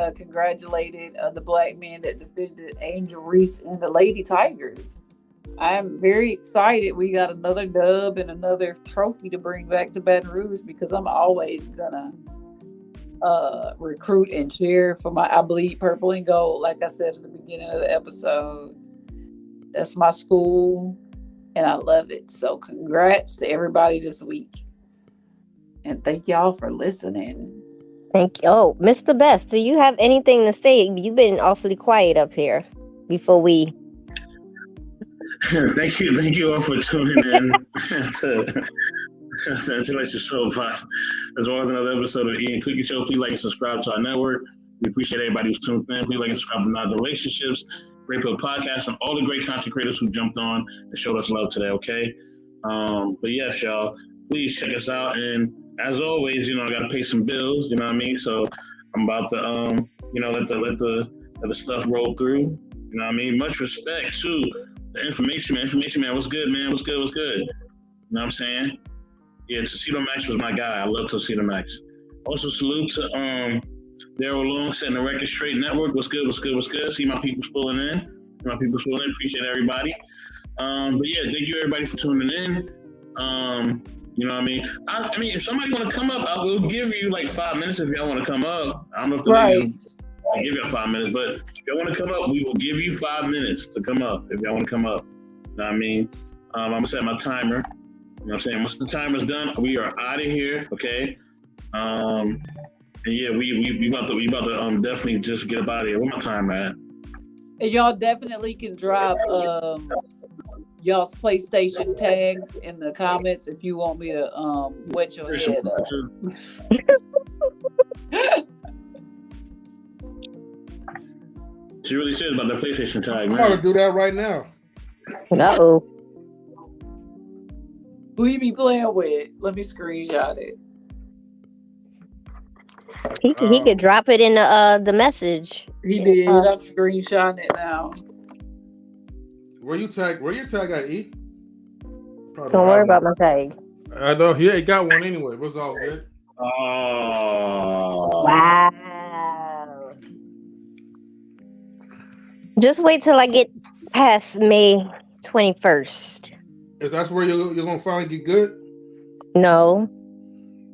the black man that defended Angel Reese and the Lady Tigers. I'm very excited. We got another dub and another trophy to bring back to Baton Rouge because I'm always gonna recruit and cheer for I bleed purple and gold. Like I said at the beginning of the episode, that's my school and I love it. So congrats to everybody this week. And thank y'all for listening. Thank you. Oh, Mr. Best, do you have anything to say? You've been awfully quiet up here before we. Thank you all for tuning in to Intellectual Show Box. As well as another episode of Ian Cookie Show. Please like and subscribe to our network. We appreciate everybody who's tuned in. Please like and subscribe to Not Relationships, Great Pill Podcast, and all the great content creators who jumped on and showed us love today, okay? But yes, y'all, please check us out. And as always, I got to pay some bills, you know what I mean? So I'm about to, let the stuff roll through, you know what I mean? Much respect to the information man. What's good, man? What's good? You know what I'm saying? Yeah, Tuxedo Max was my guy. I love Tuxedo Max. Also, salute to Daryl Long setting the record straight network. What's good? See my people pulling in. Appreciate everybody. But yeah, thank you everybody for tuning in. You know what I mean? I mean, if somebody want to come up, I will give you like 5 minutes if y'all want to come up. I don't know if the ladies will give you 5 minutes, but if y'all want to come up, we will give you 5 minutes to come up if y'all want to come up. You know what I mean? I'm gonna set my timer. You know what I'm saying? Once the timer's done, we are out of here. Okay. And yeah, we about to definitely just get up out of here. Where my timer at? And y'all definitely can drop y'all's PlayStation tags in the comments if you want me to wet your head up. She really said about the PlayStation tag, I'm man. about to do that right now. Uh-oh. Who you be playing with? Let me screenshot it. He could drop it in the message. He did. I'm screenshotting it now. Where you tag at, E? Probably Don't worry about my tag. I know he ain't got one anyway. What's all good? Oh. Wow. Just wait till I get past May 21st. Is that where you're gonna finally get good? No.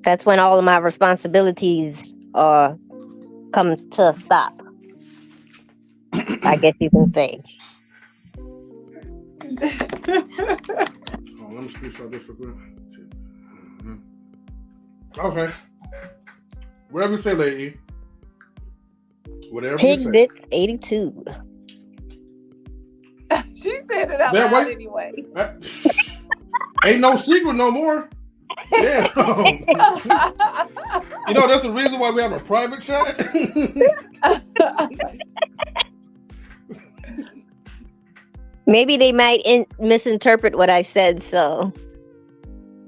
That's when all of my responsibilities come to a stop. I guess you can say. Oh, let me screenshot this real quick. Okay. Whatever you say, lady. Whatever Pig you say. Bits 82. She said it out Man, loud wait. anyway. Ain't no secret no more. Yeah. You know, that's the reason why we have a private chat. Maybe they might misinterpret what I said, so.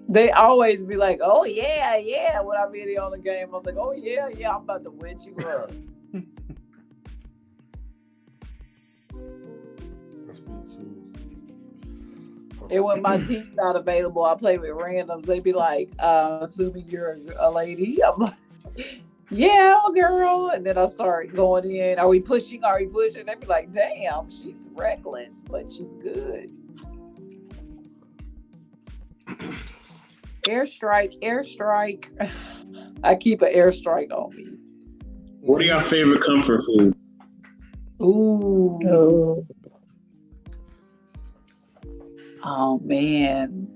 They always be like, "Oh yeah, yeah." When I be on the game, I was like, "Oh yeah, yeah, I'm about to win you up." And when my team's not available, I play with randoms. They be like, "Assuming you're a lady," I'm like, "Yeah, girl." And then I start going in. Are we pushing? Are we pushing? They be like, "Damn, she's reckless, but she's good." Airstrike. I keep an airstrike on me. What are your favorite comfort food? Ooh. Oh man.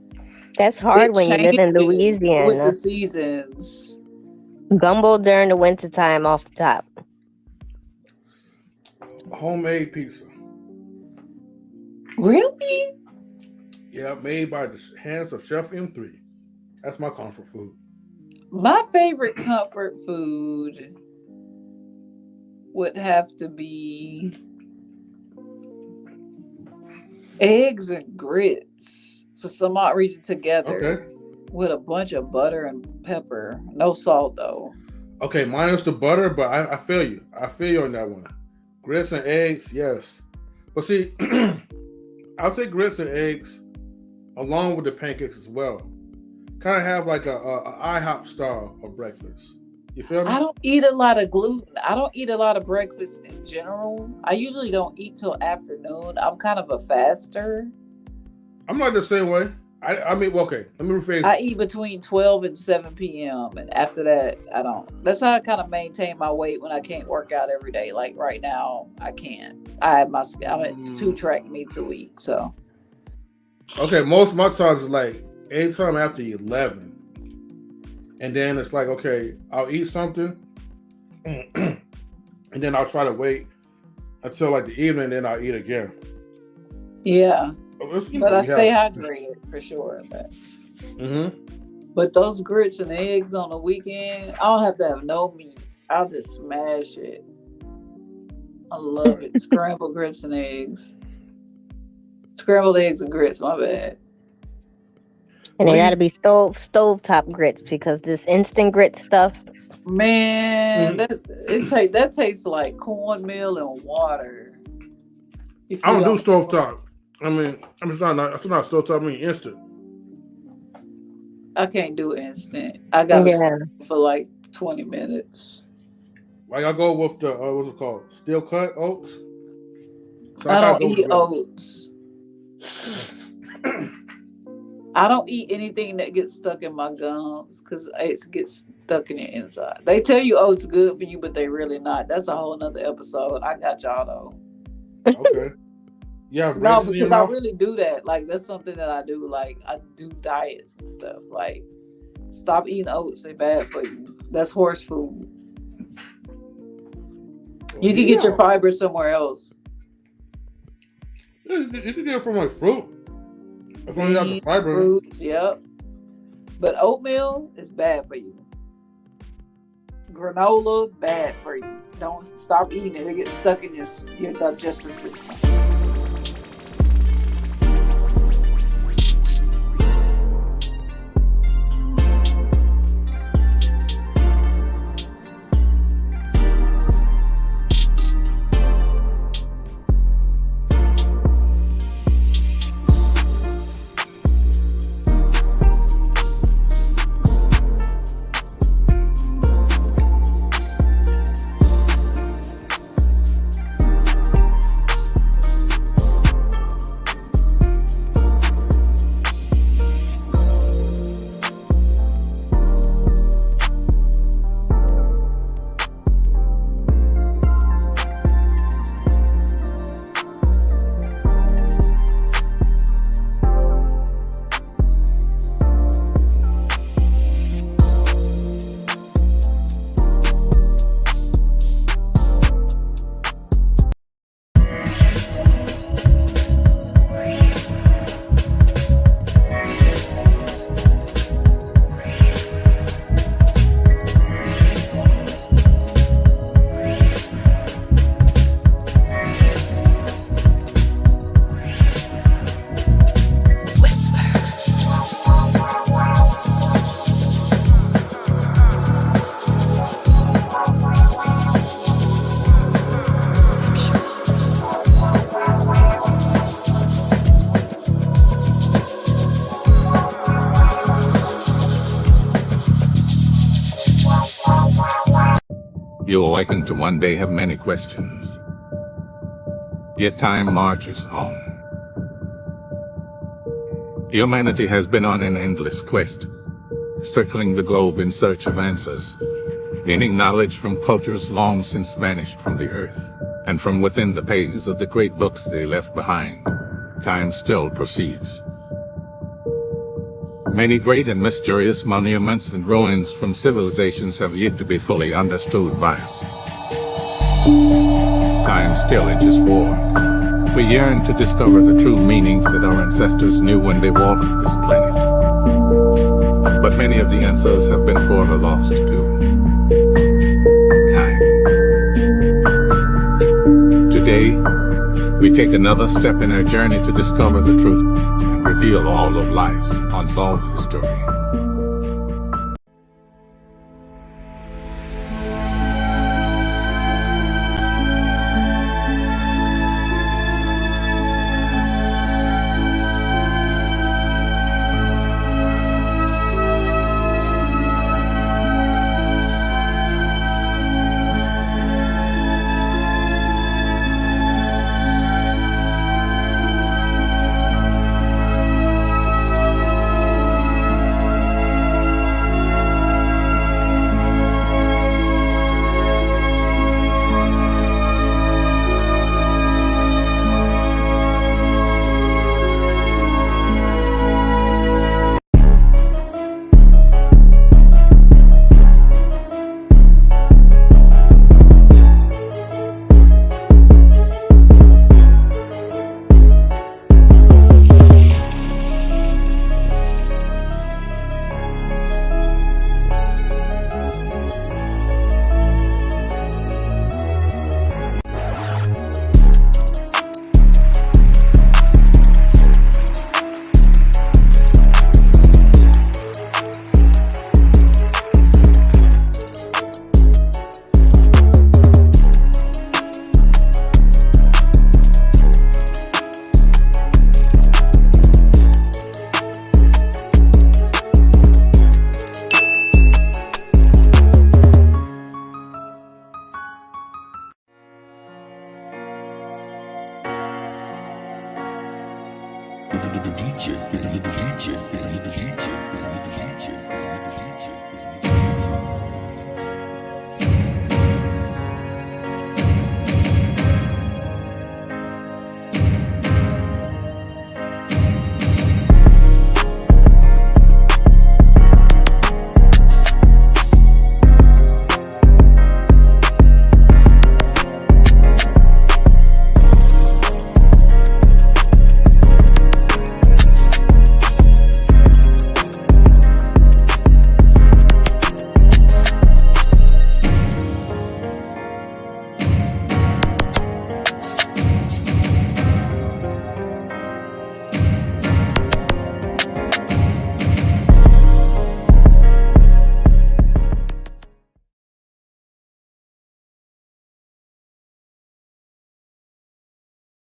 That's hard It when you live in changes with Louisiana. the seasons. Gumbo during the wintertime off the top. Homemade pizza. Really? Yeah, made by the hands of Chef M3. That's my comfort food. My favorite comfort food would have to be eggs and grits for some odd reason together. Okay. With a bunch of butter and pepper. No salt though. Okay, minus the butter, but I feel you. I feel you on that one. Grits and eggs, yes. But see, I'll say grits and eggs along with the pancakes as well. Kind of have like a IHOP style of breakfast. You feel me? I don't eat a lot of gluten. I don't eat a lot of breakfast in general. I usually don't eat till afternoon. I'm kind of a faster. I'm not the same way. I mean, well, okay, let me rephrase. I eat between 12 and 7 p.m. And after that, I don't. That's how I kind of maintain my weight when I can't work out every day. Like right now, I can't. I'm at 2 track meets a week. So. Okay, most of my times is like anytime after 11. And then it's like, okay, I'll eat something. And then I'll try to wait until like the evening, then I'll eat again. Yeah. But I stay have- hydrated for sure. Mhm. But those grits and eggs on the weekend, I don't have to have no meat. I'll just smash it. I love it. Scrambled grits and eggs. Scrambled eggs and grits, my bad. And they gotta be stovetop grits because this instant grit stuff. Man, that tastes like cornmeal and water. If I you don't do stovetop. I mean, it's not stovetop. I mean instant. I can't do instant. I got to for like 20 minutes. Like I go with the what's it called? Steel cut oats. So I don't eat oats. I don't eat anything that gets stuck in my gums because it gets stuck in your inside. They tell you oats good for you, but they really not. That's a whole nother episode. I got y'all though. Okay. Yeah, no, because I really do that. Like that's something that I do. Like I do diets and stuff. Like stop eating oats; they're bad for you. That's horse food. You can get your fiber somewhere else. You can get it from like fruit. As long as you have the fiber. Fruits, yep. But oatmeal is bad for you. Granola, bad for you. Don't stop eating it. It gets stuck in your digestive system. You awaken to one day have many questions. Yet time marches on. Humanity has been on an endless quest, circling the globe in search of answers, gaining knowledge from cultures long since vanished from the earth, and from within the pages of the great books they left behind. Time still proceeds. Many great and mysterious monuments and ruins from civilizations have yet to be fully understood by us. Time still inches forward. We yearn to discover the true meanings that our ancestors knew when they walked this planet. But many of the answers have been forever lost to time. Today, we take another step in our journey to discover the truth and reveal all of life's unsolved history. DJ.